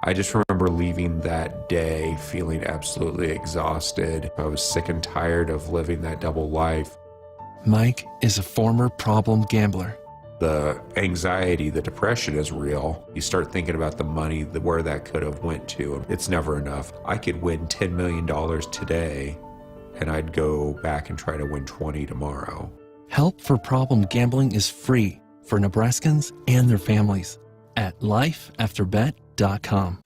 I just remember leaving that day feeling absolutely exhausted. I was sick and tired of living that double life. Mike is a former problem gambler. The anxiety, the depression is real. You start thinking about the money, where that could have went to. It's never enough. I could win $10 million today, and I'd go back and try to win 20 tomorrow. Help for problem gambling is free for Nebraskans and their families at lifeafterbet.com.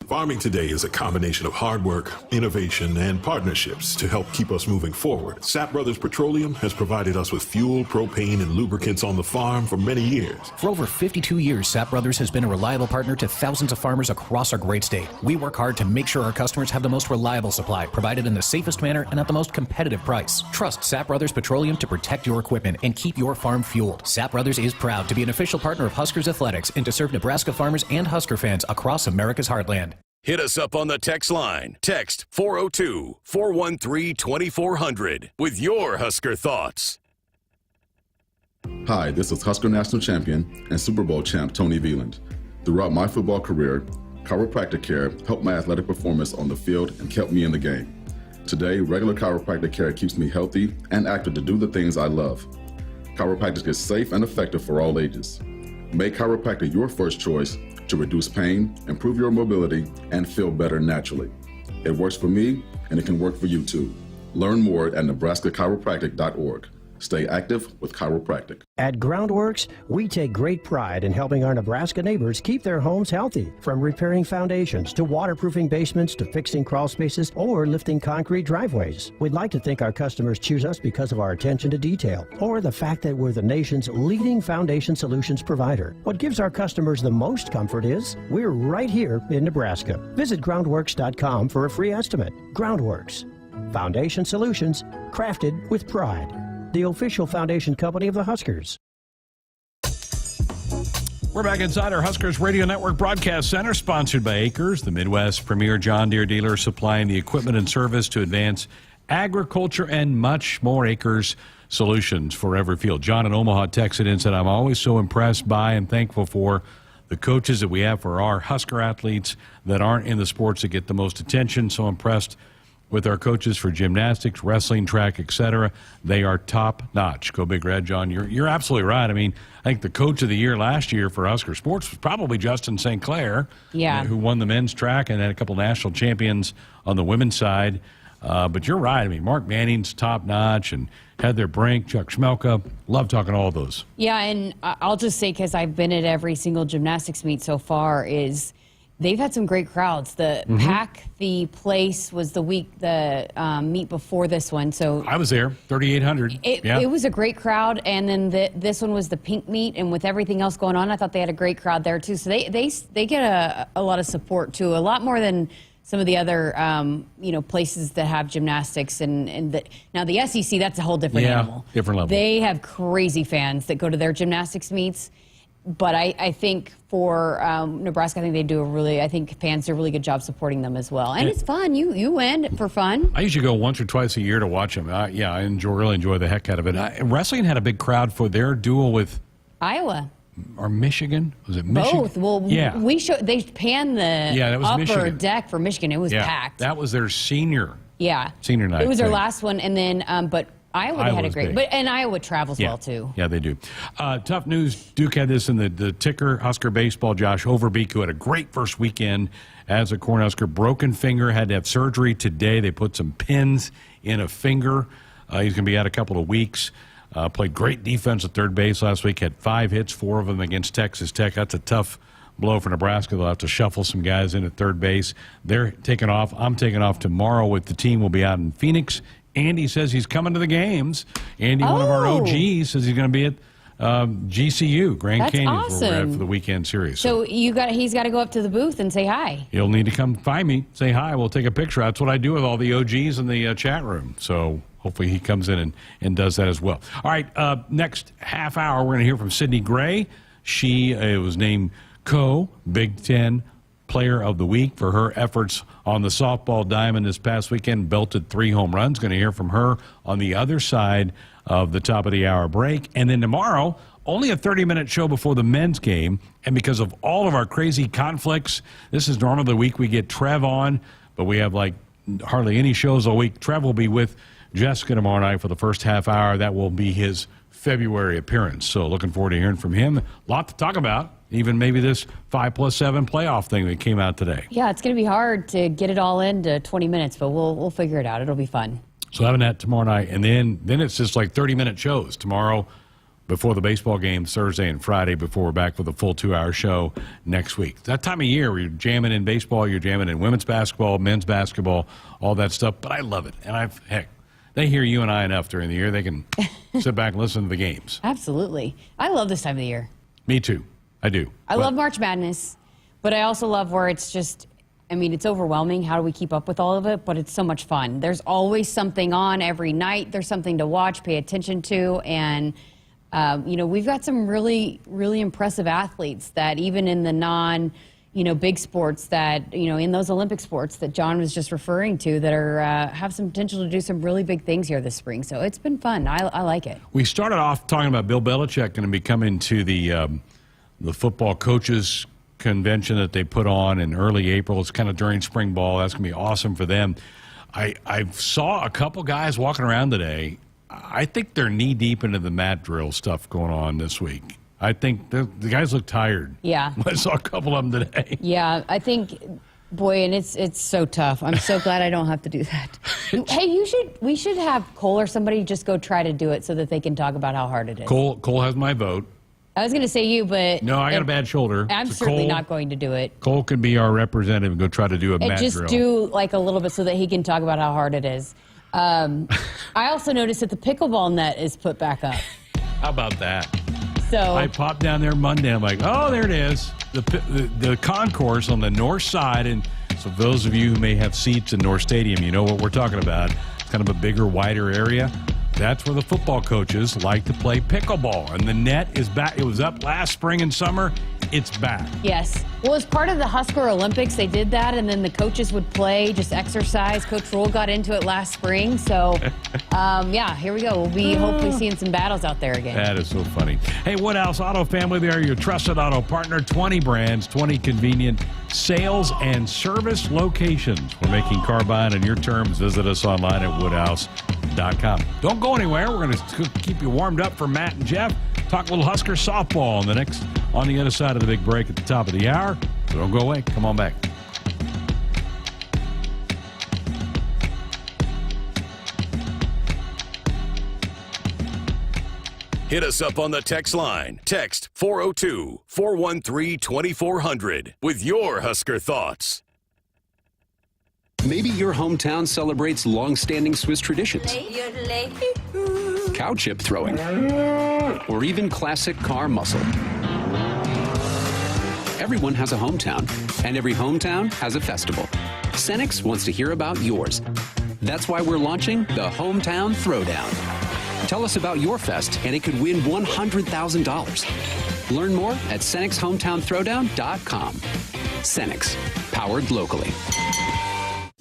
Farming today is a combination of hard work, innovation, and partnerships to help keep us moving forward. Sapp Brothers Petroleum has provided us with fuel, propane, and lubricants on the farm for many years. For over 52 years, Sapp Brothers has been a reliable partner to thousands of farmers across our great state. We work hard to make sure our customers have the most reliable supply, provided in the safest manner and at the most competitive price. Trust Sapp Brothers Petroleum to protect your equipment and keep your farm fueled. Sapp Brothers is proud to be an official partner of Huskers Athletics and to serve Nebraska farmers and Husker fans across America's heartland. Hit us up on the text line. Text 402-413-2400 with your Husker thoughts. Hi, this is Husker National Champion and Super Bowl champ Tony Veland. Throughout my football career, chiropractic care helped my athletic performance on the field and kept me in the game. Today, regular chiropractic care keeps me healthy and active to do the things I love. Chiropractic is safe and effective for all ages. Make chiropractic your first choice to reduce pain, improve your mobility, and feel better naturally. It works for me, and it can work for you too. Learn more at nebraska-chiropractic.org. Stay active with chiropractic. At Groundworks, we take great pride in helping our Nebraska neighbors keep their homes healthy. From repairing foundations to waterproofing basements to fixing crawl spaces or lifting concrete driveways. We'd like to think our customers choose us because of our attention to detail or the fact that we're the nation's leading foundation solutions provider. What gives our customers the most comfort is we're right here in Nebraska. Visit groundworks.com for a free estimate. Groundworks. Foundation solutions crafted with pride. The official foundation company of the Huskers. We're back inside our Huskers Radio Network Broadcast Center, sponsored by Acres, the Midwest's premier John Deere dealer, supplying the equipment and service to advance agriculture and much more. Acres solutions for every field. John in Omaha texted in and said, I'm always so impressed by and thankful for the coaches that we have for our Husker athletes that aren't in the sports that get the most attention. So impressed with our coaches for gymnastics, wrestling, track, etc. They are top-notch. Go Big Red, John. You're absolutely right. I mean, I think the coach of the year last year for Husker sports was probably Justin St. Clair, who won the men's track and had a couple national champions on the women's side. But you're right. I mean, Mark Manning's top-notch, and Heather Brink, Chuck Schmelka. Love talking to all those. Yeah, and I'll just say, because I've been at every single gymnastics meet so far, is They've had some great crowds. The Pack the Place was the meet before this one. So I was there, 3,800. It was a great crowd, and then this one was the pink meet, and with everything else going on, I thought they had a great crowd there too. So they get a lot of support too, a lot more than some of the other places that have gymnastics now the SEC, that's a whole different animal. Different level. They have crazy fans that go to their gymnastics meets. But I think for Nebraska, I think fans do a really good job supporting them as well. And it's fun. You win for fun. I usually go once or twice a year to watch them. I really enjoy the heck out of it. Wrestling had a big crowd for their duel with Iowa. Or Michigan? Was it Michigan? Both. Well, they panned the upper Michigan. Deck for Michigan. It was packed. That was their senior night. It was their last one. And then, but Iowa had a great, and Iowa travels well too. Yeah, they do. Tough news. Duke had this in the ticker. Husker baseball. Josh Hoiberg, who had a great first weekend as a Cornhusker, broken finger, had to have surgery today. They put some pins in a finger. He's going to be out a couple of weeks. Played great defense at third base last week. Had 5 hits, 4 of them against Texas Tech. That's a tough blow for Nebraska. They'll have to shuffle some guys in at third base. They're taking off. I'm taking off tomorrow with the team. We'll be out in Phoenix. Andy says he's coming to the games. Andy, one of our OGs, says he's going to be at GCU, Grand Canyon, awesome. where we're at for the weekend series. So he's got to go up to the booth and say hi. He'll need to come find me, say hi. We'll take a picture. That's what I do with all the OGs in the chat room. So hopefully he comes in and does that as well. All right, next half hour, we're going to hear from Sydney Gray. She was named Big Ten Player of the Week for her efforts on the softball diamond this past weekend, belted 3 home runs. Going to hear from her on the other side of the top of the hour break. And then tomorrow, only a 30-minute show before the men's game. And because of all of our crazy conflicts, this is normally the week we get Trev on, but we have like hardly any shows all week. Trev will be with Jessica tomorrow night for the first half hour. That will be his February appearance. So looking forward to hearing from him. A lot to talk about. Even maybe this 5+7 playoff thing that came out today. Yeah, it's going to be hard to get it all into 20 minutes, but we'll figure it out. It'll be fun. So having that tomorrow night, and then it's just like 30-minute shows tomorrow before the baseball games, Thursday and Friday, before we're back with a full 2-hour show next week. That time of year where you're jamming in baseball, you're jamming in women's basketball, men's basketball, all that stuff. But I love it. And they hear you and I enough during the year. They can sit back and listen to the games. Absolutely. I love this time of the year. Me too. I do. I love March Madness, but I also love where it's just, it's overwhelming. How do we keep up with all of it? But it's so much fun. There's always something on every night. There's something to watch, pay attention to. And, we've got some really, really impressive athletes that even in the big sports that, in those Olympic sports that John was just referring to that are have some potential to do some really big things here this spring. So it's been fun. I like it. We started off talking about Bill Belichick going to be coming to the football coaches convention that they put on in early April. It's kind of during spring ball. That's going to be awesome for them. I saw a couple guys walking around today. I think they're knee-deep into the mat drill stuff going on this week. I think the guys look tired. Yeah. I saw a couple of them today. Yeah, I think, boy, and it's so tough. I'm so glad I don't have to do that. Hey, we should have Cole or somebody just go try to do it so that they can talk about how hard it is. Cole has my vote. I was going to say you, but... No, I got a bad shoulder. I'm certainly not going to do it. Cole can be our representative and go try to do a mat drill. Just do like a little bit so that he can talk about how hard it is. I also noticed that the pickleball net is put back up. How about that? So I popped down there Monday. I'm like, oh, there it is. The concourse on the north side. And so those of you who may have seats in North Stadium, you know what we're talking about. It's kind of a bigger, wider area. That's where the football coaches like to play pickleball. And the net is back. It was up last spring and summer. It's back. Yes. Well, as part of the Husker Olympics, they did that, and then the coaches would play, just exercise. Coach Rule got into it last spring. So, yeah, here we go. We'll be hopefully seeing some battles out there again. That is so funny. Hey, Woodhouse Auto Family, they are your trusted auto partner. 20 brands, 20 convenient sales and service locations. We're making car buying on your terms. Visit us online at woodhouse.com. Don't go anywhere. We're going to keep you warmed up for Matt and Jeff. Talk a little Husker softball on the other side of the big break at the top of the hour. So don't go away. Come on back. Hit us up on the text line. Text 402-413-2400 with your Husker thoughts. Maybe your hometown celebrates long-standing Swiss traditions. Cow chip throwing. Or even classic car muscle. Everyone has a hometown, and every hometown has a festival. Cenex wants to hear about yours. That's why we're launching the Hometown Throwdown. Tell us about your fest, and it could win $100,000. Learn more at CenexHometownThrowdown.com. Cenex, powered locally.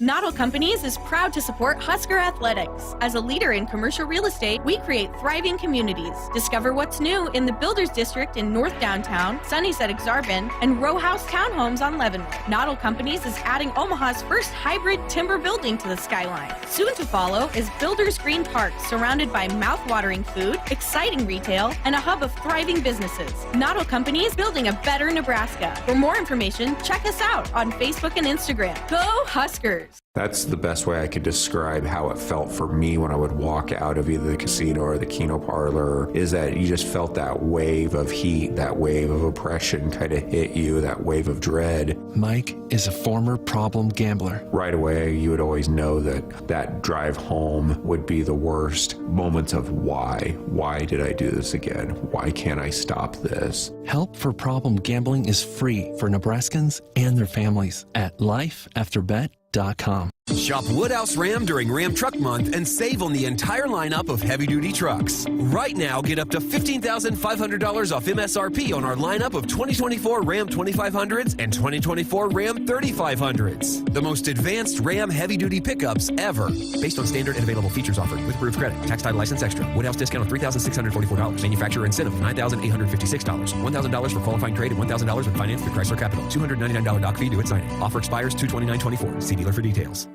Noddle Companies is proud to support Husker Athletics. As a leader in commercial real estate, we create thriving communities. Discover what's new in the Builders District in North Downtown, Sunnyside-Exarban, and row house townhomes on Leavenworth. Noddle Companies is adding Omaha's first hybrid timber building to the skyline. Soon to follow is Builders Green Park, surrounded by mouth-watering food, exciting retail, and a hub of thriving businesses. Noddle Companies, building a better Nebraska. For more information, check us out on Facebook and Instagram. Go Huskers! That's the best way I could describe how it felt for me when I would walk out of either the casino or the Keno parlor, is that you just felt that wave of heat, that wave of oppression kind of hit you, that wave of dread. Mike is a former problem gambler. Right away, you would always know that that drive home would be the worst moments of why. Why did I do this again? Why can't I stop this? Help for problem gambling is free for Nebraskans and their families at lifeafterbet.com. Shop Woodhouse Ram during Ram Truck Month and save on the entire lineup of heavy-duty trucks. Right now, get up to $15,500 off MSRP on our lineup of 2024 Ram 2500s and 2024 Ram 3500s. The most advanced Ram heavy-duty pickups ever. Based on standard and available features offered with approved credit. Tax title license extra. Woodhouse discount of $3,644. Manufacturer incentive of $9,856. $1,000 for qualifying trade and $1,000 when financed through Chrysler Capital. $299 doc fee to its signing. Offer expires 2/29/24. See dealer for details.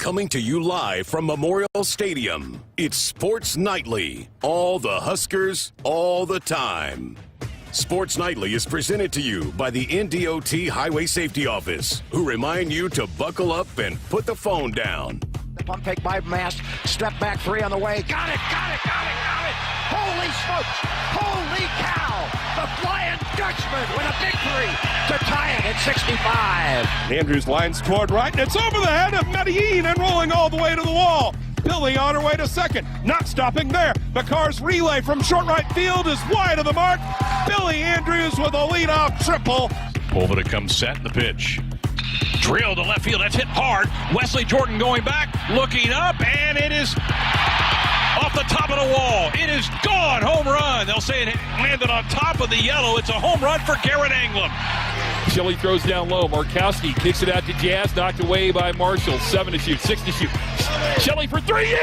Coming to you live from Memorial Stadium, it's Sports Nightly. All the Huskers, all the time. Sports Nightly is presented to you by the NDOT Highway Safety Office, who remind you to buckle up and put the phone down. The pump fake by Mast. Step back three on the way. Got it! Holy smokes! Holy cow! The Flying Dutchman with a victory to tie it at 65. Andrews lines toward right, and it's over the head of Medellin and rolling all the way to the wall. Billy on her way to second. Not stopping there. The car's relay from short right field is wide of the mark. Billy Andrews with a leadoff triple. Pulvita comes set, the pitch. Drill to left field. That's hit hard. Wesley Jordan going back, looking up, and it is off the top of the wall. It is gone. Home run. They'll say it landed on top of the yellow. It's a home run for Garrett Anglem. Shelley throws down low. Markowski kicks it out to Jazz. Knocked away by Marshall. 7 to shoot. 6 to shoot. Shelley for 3. You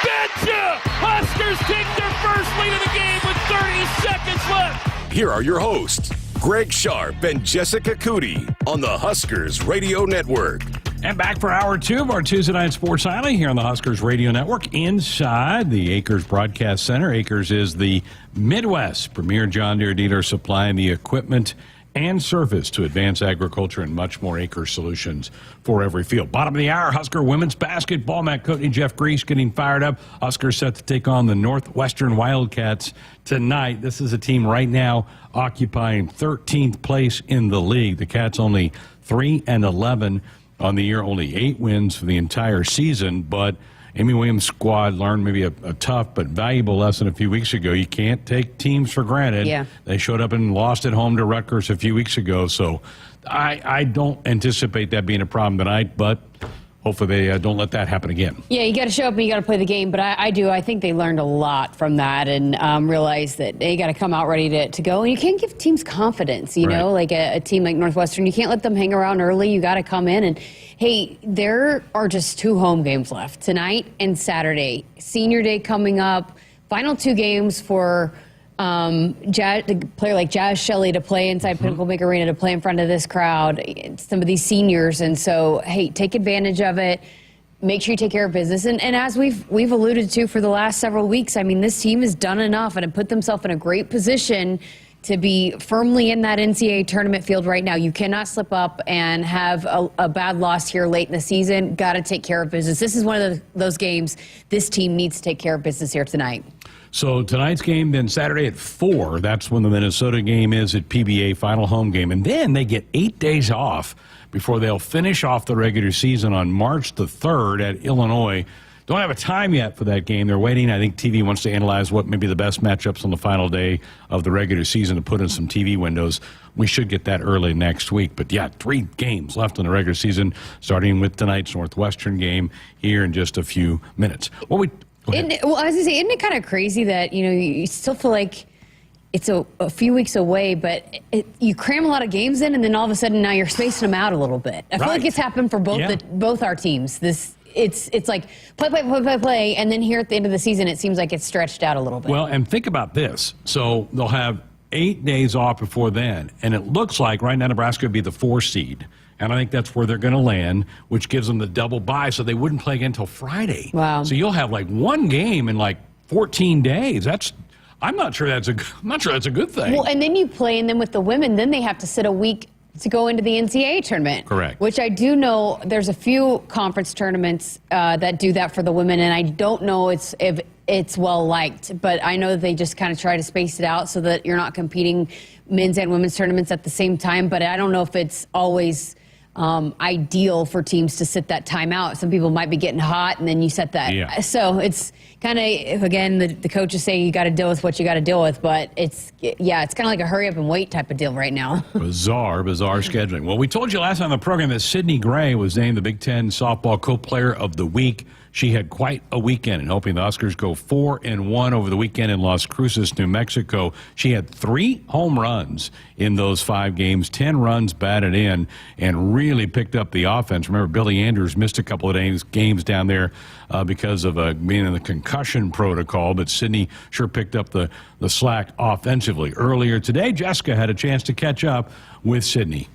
betcha! Huskers take their first lead of the game with 30 seconds left. Here are your hosts, Greg Sharpe and Jessica Coody on the Huskers Radio Network. And back for hour 2 of our Tuesday Night Sports Nightly here on the Huskers Radio Network inside the Acres Broadcast Center. Acres is the Midwest premier John Deere dealer supplying the equipment and service to advance agriculture and much more. Acres solutions for every field. Bottom of the hour, Husker women's basketball. Matt Coatney, Jeff Grease getting fired up. Huskers set to take on the Northwestern Wildcats tonight. This is a team right now occupying 13th place in the league. The Cats only 3-11 on the year, only 8 wins for the entire season, but Amy Williams' squad learned maybe a tough but valuable lesson a few weeks ago. You can't take teams for granted. Yeah. They showed up and lost at home to Rutgers a few weeks ago, so I don't anticipate that being a problem tonight, but hopefully they don't let that happen again. Yeah, you got to show up and you got to play the game, but I think they learned a lot from that and realized that they got to come out ready to go. And you can't give teams confidence, you know, like a team like Northwestern. You can't let them hang around early. You got to come in and, hey, there are just 2 home games left, tonight and Saturday. Senior Day coming up, final 2 games for a player like Jazz Shelley to play inside Pinnacle Bank Arena, to play in front of this crowd, some of these seniors. And so, hey, take advantage of it. Make sure you take care of business. And as we've alluded to for the last several weeks, I mean, this team has done enough and have put themselves in a great position to be firmly in that NCAA tournament field right now. You cannot slip up and have a bad loss here late in the season. Got to take care of business. This is one of those games this team needs to take care of business here tonight. So tonight's game, then Saturday at 4, that's when the Minnesota game is at PBA, final home game. And then they get 8 days off before they'll finish off the regular season on March the 3rd at Illinois. Don't have a time yet for that game. They're waiting. I think TV wants to analyze what may be the best matchups on the final day of the regular season to put in some TV windows. We should get that early next week. But, yeah, 3 games left in the regular season, starting with tonight's Northwestern game here in just a few minutes. Well, I was going to say, isn't it kind of crazy that, you know, you still feel like it's a few weeks away, but you cram a lot of games in, and then all of a sudden now you're spacing them out a little bit. I feel like it's happened for both our teams. It's like play, and then here at the end of the season, it seems like it's stretched out a little bit. Well, and think about this. So they'll have 8 days off before then, and it looks like right now Nebraska would be the 4 seed. And I think that's where they're going to land, which gives them the double bye, so they wouldn't play again until Friday. Wow. So you'll have like 1 game in like 14 days. I'm not sure that's a good thing. Well, and then you play, and then with the women, then they have to sit a week to go into the NCAA tournament. Correct. Which I do know there's a few conference tournaments that do that for the women, and I don't know if it's well liked, but I know that they just kind of try to space it out so that you're not competing men's and women's tournaments at the same time, but I don't know if it's always ideal for teams to sit that time out. Some people might be getting hot, and then you set that. Yeah. So it's kind of, again, the coaches say you got to deal with what you got to deal with, but it's kind of like a hurry up and wait type of deal right now. Bizarre scheduling. Well, we told you last time on the program that Sydney Gray was named the Big Ten Softball Co-Player of the Week. She had quite a weekend, and helping the Huskers go 4-1 over the weekend in Las Cruces, New Mexico. She had 3 home runs in those 5 games, 10 runs batted in, and really picked up the offense. Remember, Billy Andrews missed a couple of games down there because of being in the concussion protocol, but Sydney sure picked up the slack offensively. Earlier today, Jessica had a chance to catch up with Sydney.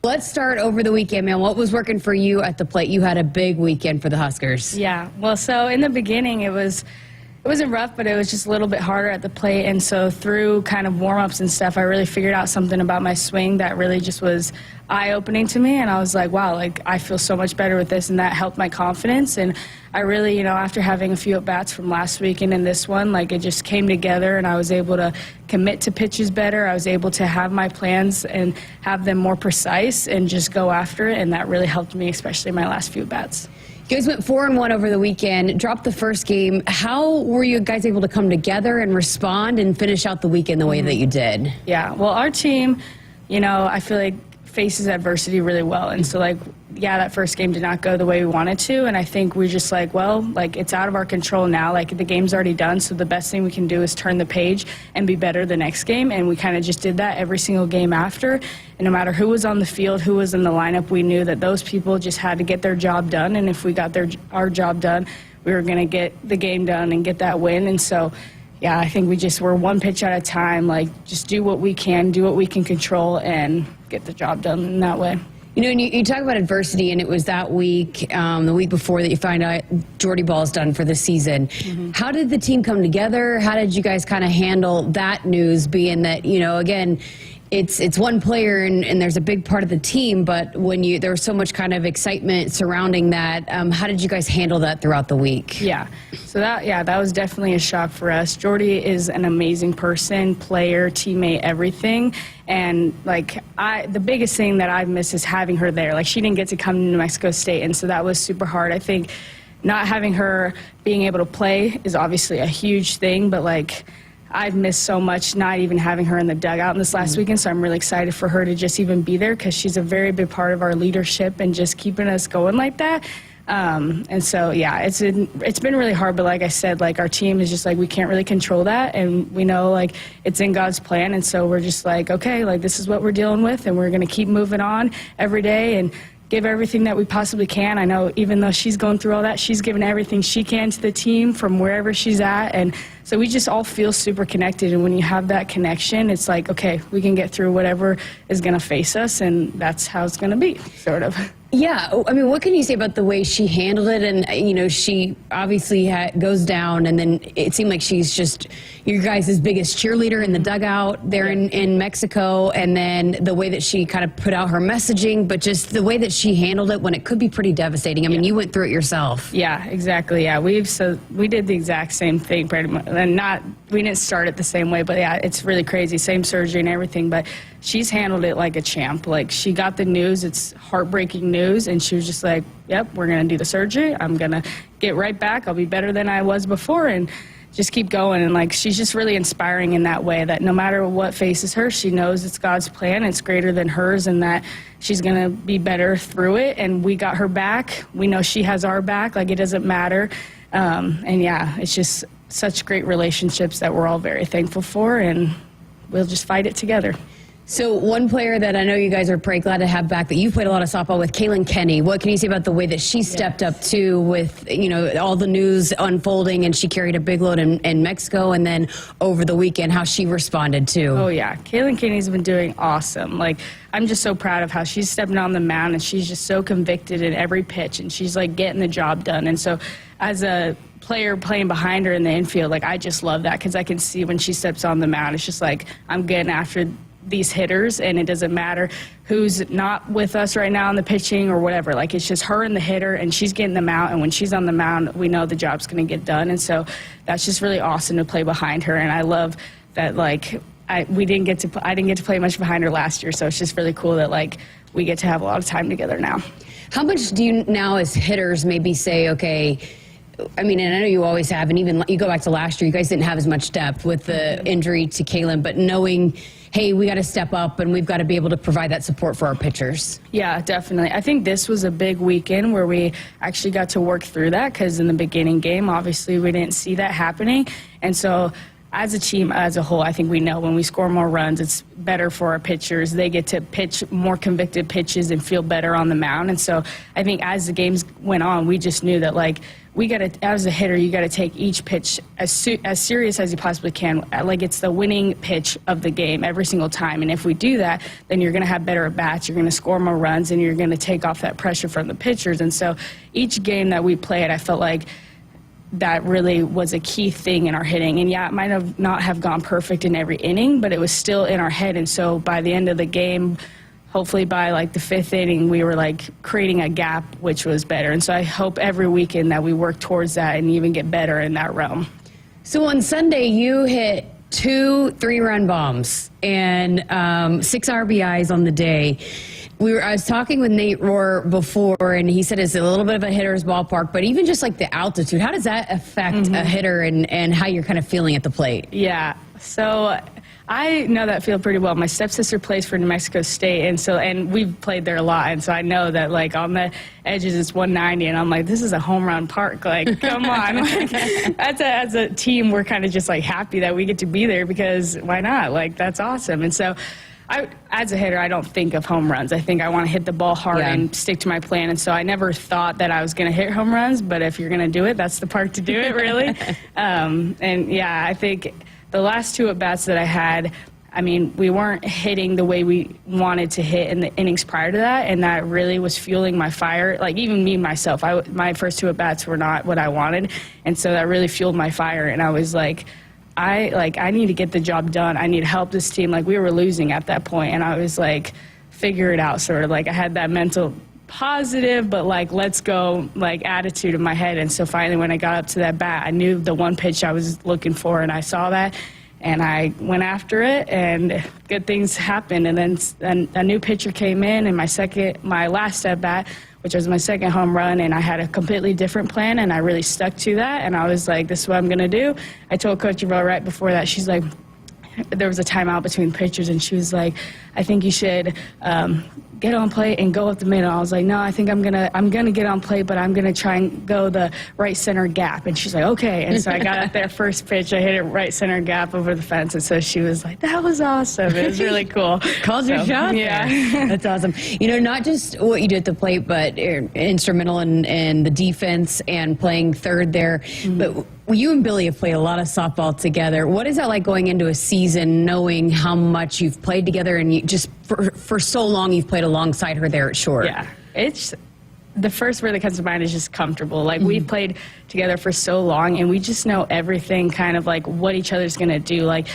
Let's start over the weekend, man. What was working for you at the plate? You had a big weekend for the Huskers. Yeah, well, so in the beginning, it wasn't rough, but it was just a little bit harder at the plate. And so through kind of warm-ups and stuff, I really figured out something about my swing that really just was eye-opening to me. And I was like, wow, like I feel so much better with this, and that helped my confidence. And I really, after having a few at-bats from last weekend and this one, like it just came together, and I was able to commit to pitches better. I was able to have my plans and have them more precise and just go after it, and that really helped me, especially my last few at-bats. You guys went 4-1 over the weekend, dropped the first game. How were you guys able to come together and respond and finish out the weekend the way that you did? Yeah, well, our team, I feel like faces adversity really well. And so, that first game did not go the way we wanted to. And I think we're just it's out of our control now. Like, the game's already done, so the best thing we can do is turn the page and be better the next game. And we kind of just did that every single game after. And no matter who was on the field, who was in the lineup, we knew that those people just had to get their job done. And if we got our job done, we were going to get the game done and get that win. And so, yeah, I think we're one pitch at a time, just do what we can control, and get the job done in that way. And you talk about adversity, and it was that week, the week before, that you find out Jordy Ball's done for the season. Mm-hmm. How did the team come together? How did you guys kind of handle that news, being that, again, it's one player and there's a big part of the team, but when there was so much kind of excitement surrounding that, how did you guys handle that throughout the week? Yeah, so that was definitely a shock for us. Jordy is an amazing person, player, teammate, everything. And the biggest thing that I've missed is having her there. She didn't get to come to New Mexico State, and so that was super hard. I think not having her being able to play is obviously a huge thing, but I've missed so much not even having her in the dugout in this last weekend, so I'm really excited for her to just even be there, because she's a very big part of our leadership and just keeping us going like that. And so, yeah, it's been really hard, but like I said, our team is just we can't really control that, and we know it's in God's plan, and so we're just okay, this is what we're dealing with, and we're going to keep moving on every day and give everything that we possibly can. I know even though she's going through all that, she's given everything she can to the team from wherever she's at. And so we just all feel super connected. And when you have that connection, it's okay, we can get through whatever is going to face us, and that's how it's going to be, sort of. Yeah, I mean, what can you say about the way she handled it? And, she obviously goes down, and then it seemed like she's just your guys' biggest cheerleader in the dugout there in Mexico, and then the way that she kind of put out her messaging, but just the way that she handled it when it could be pretty devastating. I mean, you went through it yourself. Yeah, exactly. Yeah, we did the exact same thing, pretty much. And we didn't start it the same way, but yeah, it's really crazy. Same surgery and everything, but she's handled it like a champ. She got the news, it's heartbreaking news, and she was just yep, we're going to do the surgery. I'm going to get right back. I'll be better than I was before, and just keep going. And she's just really inspiring in that way, that no matter what faces her, she knows it's God's plan, it's greater than hers, and that she's going to be better through it. And we got her back. We know she has our back. It doesn't matter. And yeah, it's just such great relationships that we're all very thankful for, and we'll just fight it together. So one player that I know you guys are pretty glad to have back, that you've played a lot of softball with, Kaylin Kenny. What can you say about the way that she stepped up too, with all the news unfolding, and she carried a big load in Mexico, and then over the weekend how she responded too? Oh yeah, Kaylin Kenny's been doing awesome. I'm just so proud of how she's stepping on the mound, and she's just so convicted in every pitch, and she's getting the job done. And so as a player playing behind her in the infield, I just love that, because I can see when she steps on the mound, it's just I'm getting after these hitters, and it doesn't matter who's not with us right now in the pitching or whatever. It's just her and the hitter, and she's getting them out, and when she's on the mound, we know the job's going to get done. And so that's just really awesome to play behind her, and I love that I didn't get to play much behind her last year, so it's just really cool that we get to have a lot of time together now. How much do you now as hitters maybe say, okay, I mean, and I know you always have, and even you go back to last year, you guys didn't have as much depth with the injury to Kaylin, but knowing, hey, we got to step up and we've got to be able to provide that support for our pitchers. Yeah, definitely. I think this was a big weekend where we actually got to work through that, because in the beginning game, obviously, we didn't see that happening. And so as a team, as a whole, I think we know when we score more runs, it's better for our pitchers. They get to pitch more convicted pitches and feel better on the mound. And so I think as the games went on, we just knew that as a hitter, you got to take each pitch as serious as you possibly can. Like it's the winning pitch of the game every single time. And if we do that, then you're going to have better at-bats, you're going to score more runs, and you're going to take off that pressure from the pitchers. And so each game that we played, I felt like that really was a key thing in our hitting. And yeah, it might have not have gone perfect in every inning, but it was still in our head. And so by the end of the game, hopefully by like the 5th inning, we were like creating a gap, which was better. And so I hope every weekend that we work towards that and even get better in that realm. So on Sunday, you hit 2 3-run bombs and 6 RBIs on the day. I was talking with Nate Rohr before, and he said it's a little bit of a hitter's ballpark, but even just like the altitude, how does that affect a hitter and how you're kind of feeling at the plate? Yeah, so I know that field pretty well. My stepsister plays for New Mexico State, and we've played there a lot, and so I know that like on the edges it's 190, and I'm like, this is a home run park. Like, come on. Like, as a team, we're kind of just like happy that we get to be there because why not? Like, that's awesome. And so as a hitter, I don't think of home runs. I think I want to hit the ball hard and stick to my plan. And so I never thought that I was going to hit home runs, but if you're going to do it, that's the park to do it, really. And yeah, I think the last 2 at-bats that I had, I mean, we weren't hitting the way we wanted to hit in the innings prior to that, and that really was fueling my fire. Like, even me, myself, my first 2 at-bats were not what I wanted, and so that really fueled my fire, and I was like, I need to get the job done. I need to help this team. Like, we were losing at that point, and I was like, figure it out, sort of. Like, I had that mental positive, but like, let's go, like, attitude in my head. And so finally, when I got up to that bat, I knew the one pitch I was looking for, and I saw that, and I went after it, and good things happened. And then a new pitcher came in, and my last at bat, which was my second home run, and I had a completely different plan, and I really stuck to that, and I was like, this is what I'm going to do. I told Coach Yvelle right before that, she's like, there was a timeout between pitchers, and she was like, I think you should get on plate and go up the middle. I was like, no, I think I'm gonna get on plate, but I'm gonna try and go the right center gap. And she's like, okay. And so I got up there, first pitch, I hit it right center gap over the fence. And so she was like, that was awesome. It was really cool. Called your shot. Yeah. That's awesome. You know, not just what you did at the plate, but instrumental in the defense and playing third there. But you and Billy have played a lot of softball together. What is that like going into a season knowing how much you've played together and you just for so long you've played alongside her there at short? Yeah, it's the first word that comes to mind is just comfortable. Like, we've played together for so long, and we just know everything, kind of like what each other's going to do. Like,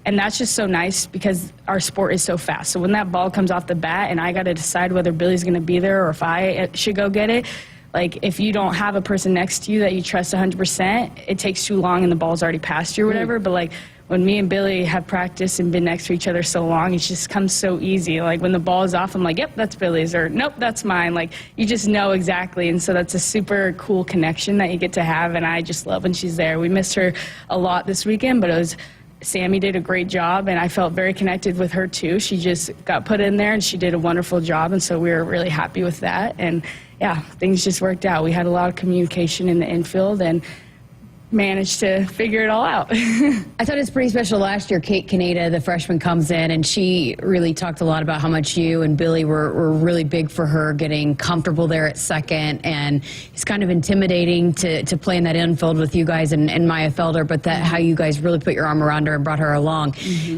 and that's just so nice because our sport is so fast. So when that ball comes off the bat and I got to decide whether Billy's going to be there or if I should go get it, like, if you don't have a person next to you that you trust 100%, it takes too long and the ball's already past you or whatever. But like, when me and Billy have practiced and been next to each other so long, it just comes so easy. Like, when the ball is off, I'm like, yep, that's Billy's, or nope, that's mine. Like, you just know exactly. And so that's a super cool connection that you get to have, and I just love when she's there. We missed her a lot this weekend, but Sammy did a great job, and I felt very connected with her too. She just got put in there, and she did a wonderful job, and so we were really happy with that. And yeah, things just worked out. We had a lot of communication in the infield and managed to figure it all out. I thought it's pretty special last year. Kate Kaneda, the freshman, comes in, and she really talked a lot about how much you and Billy were really big for her, getting comfortable there at second, and it's kind of intimidating to play in that infield with you guys and Maya Felder, but how you guys really put your arm around her and brought her along.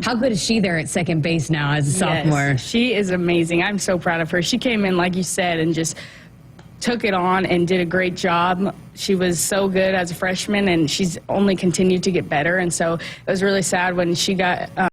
How good is she there at second base now as a sophomore? She is amazing. I'm so proud of her. She came in, like you said, and just took it on and did a great job. She was so good as a freshman, and she's only continued to get better. And so it was really sad when she got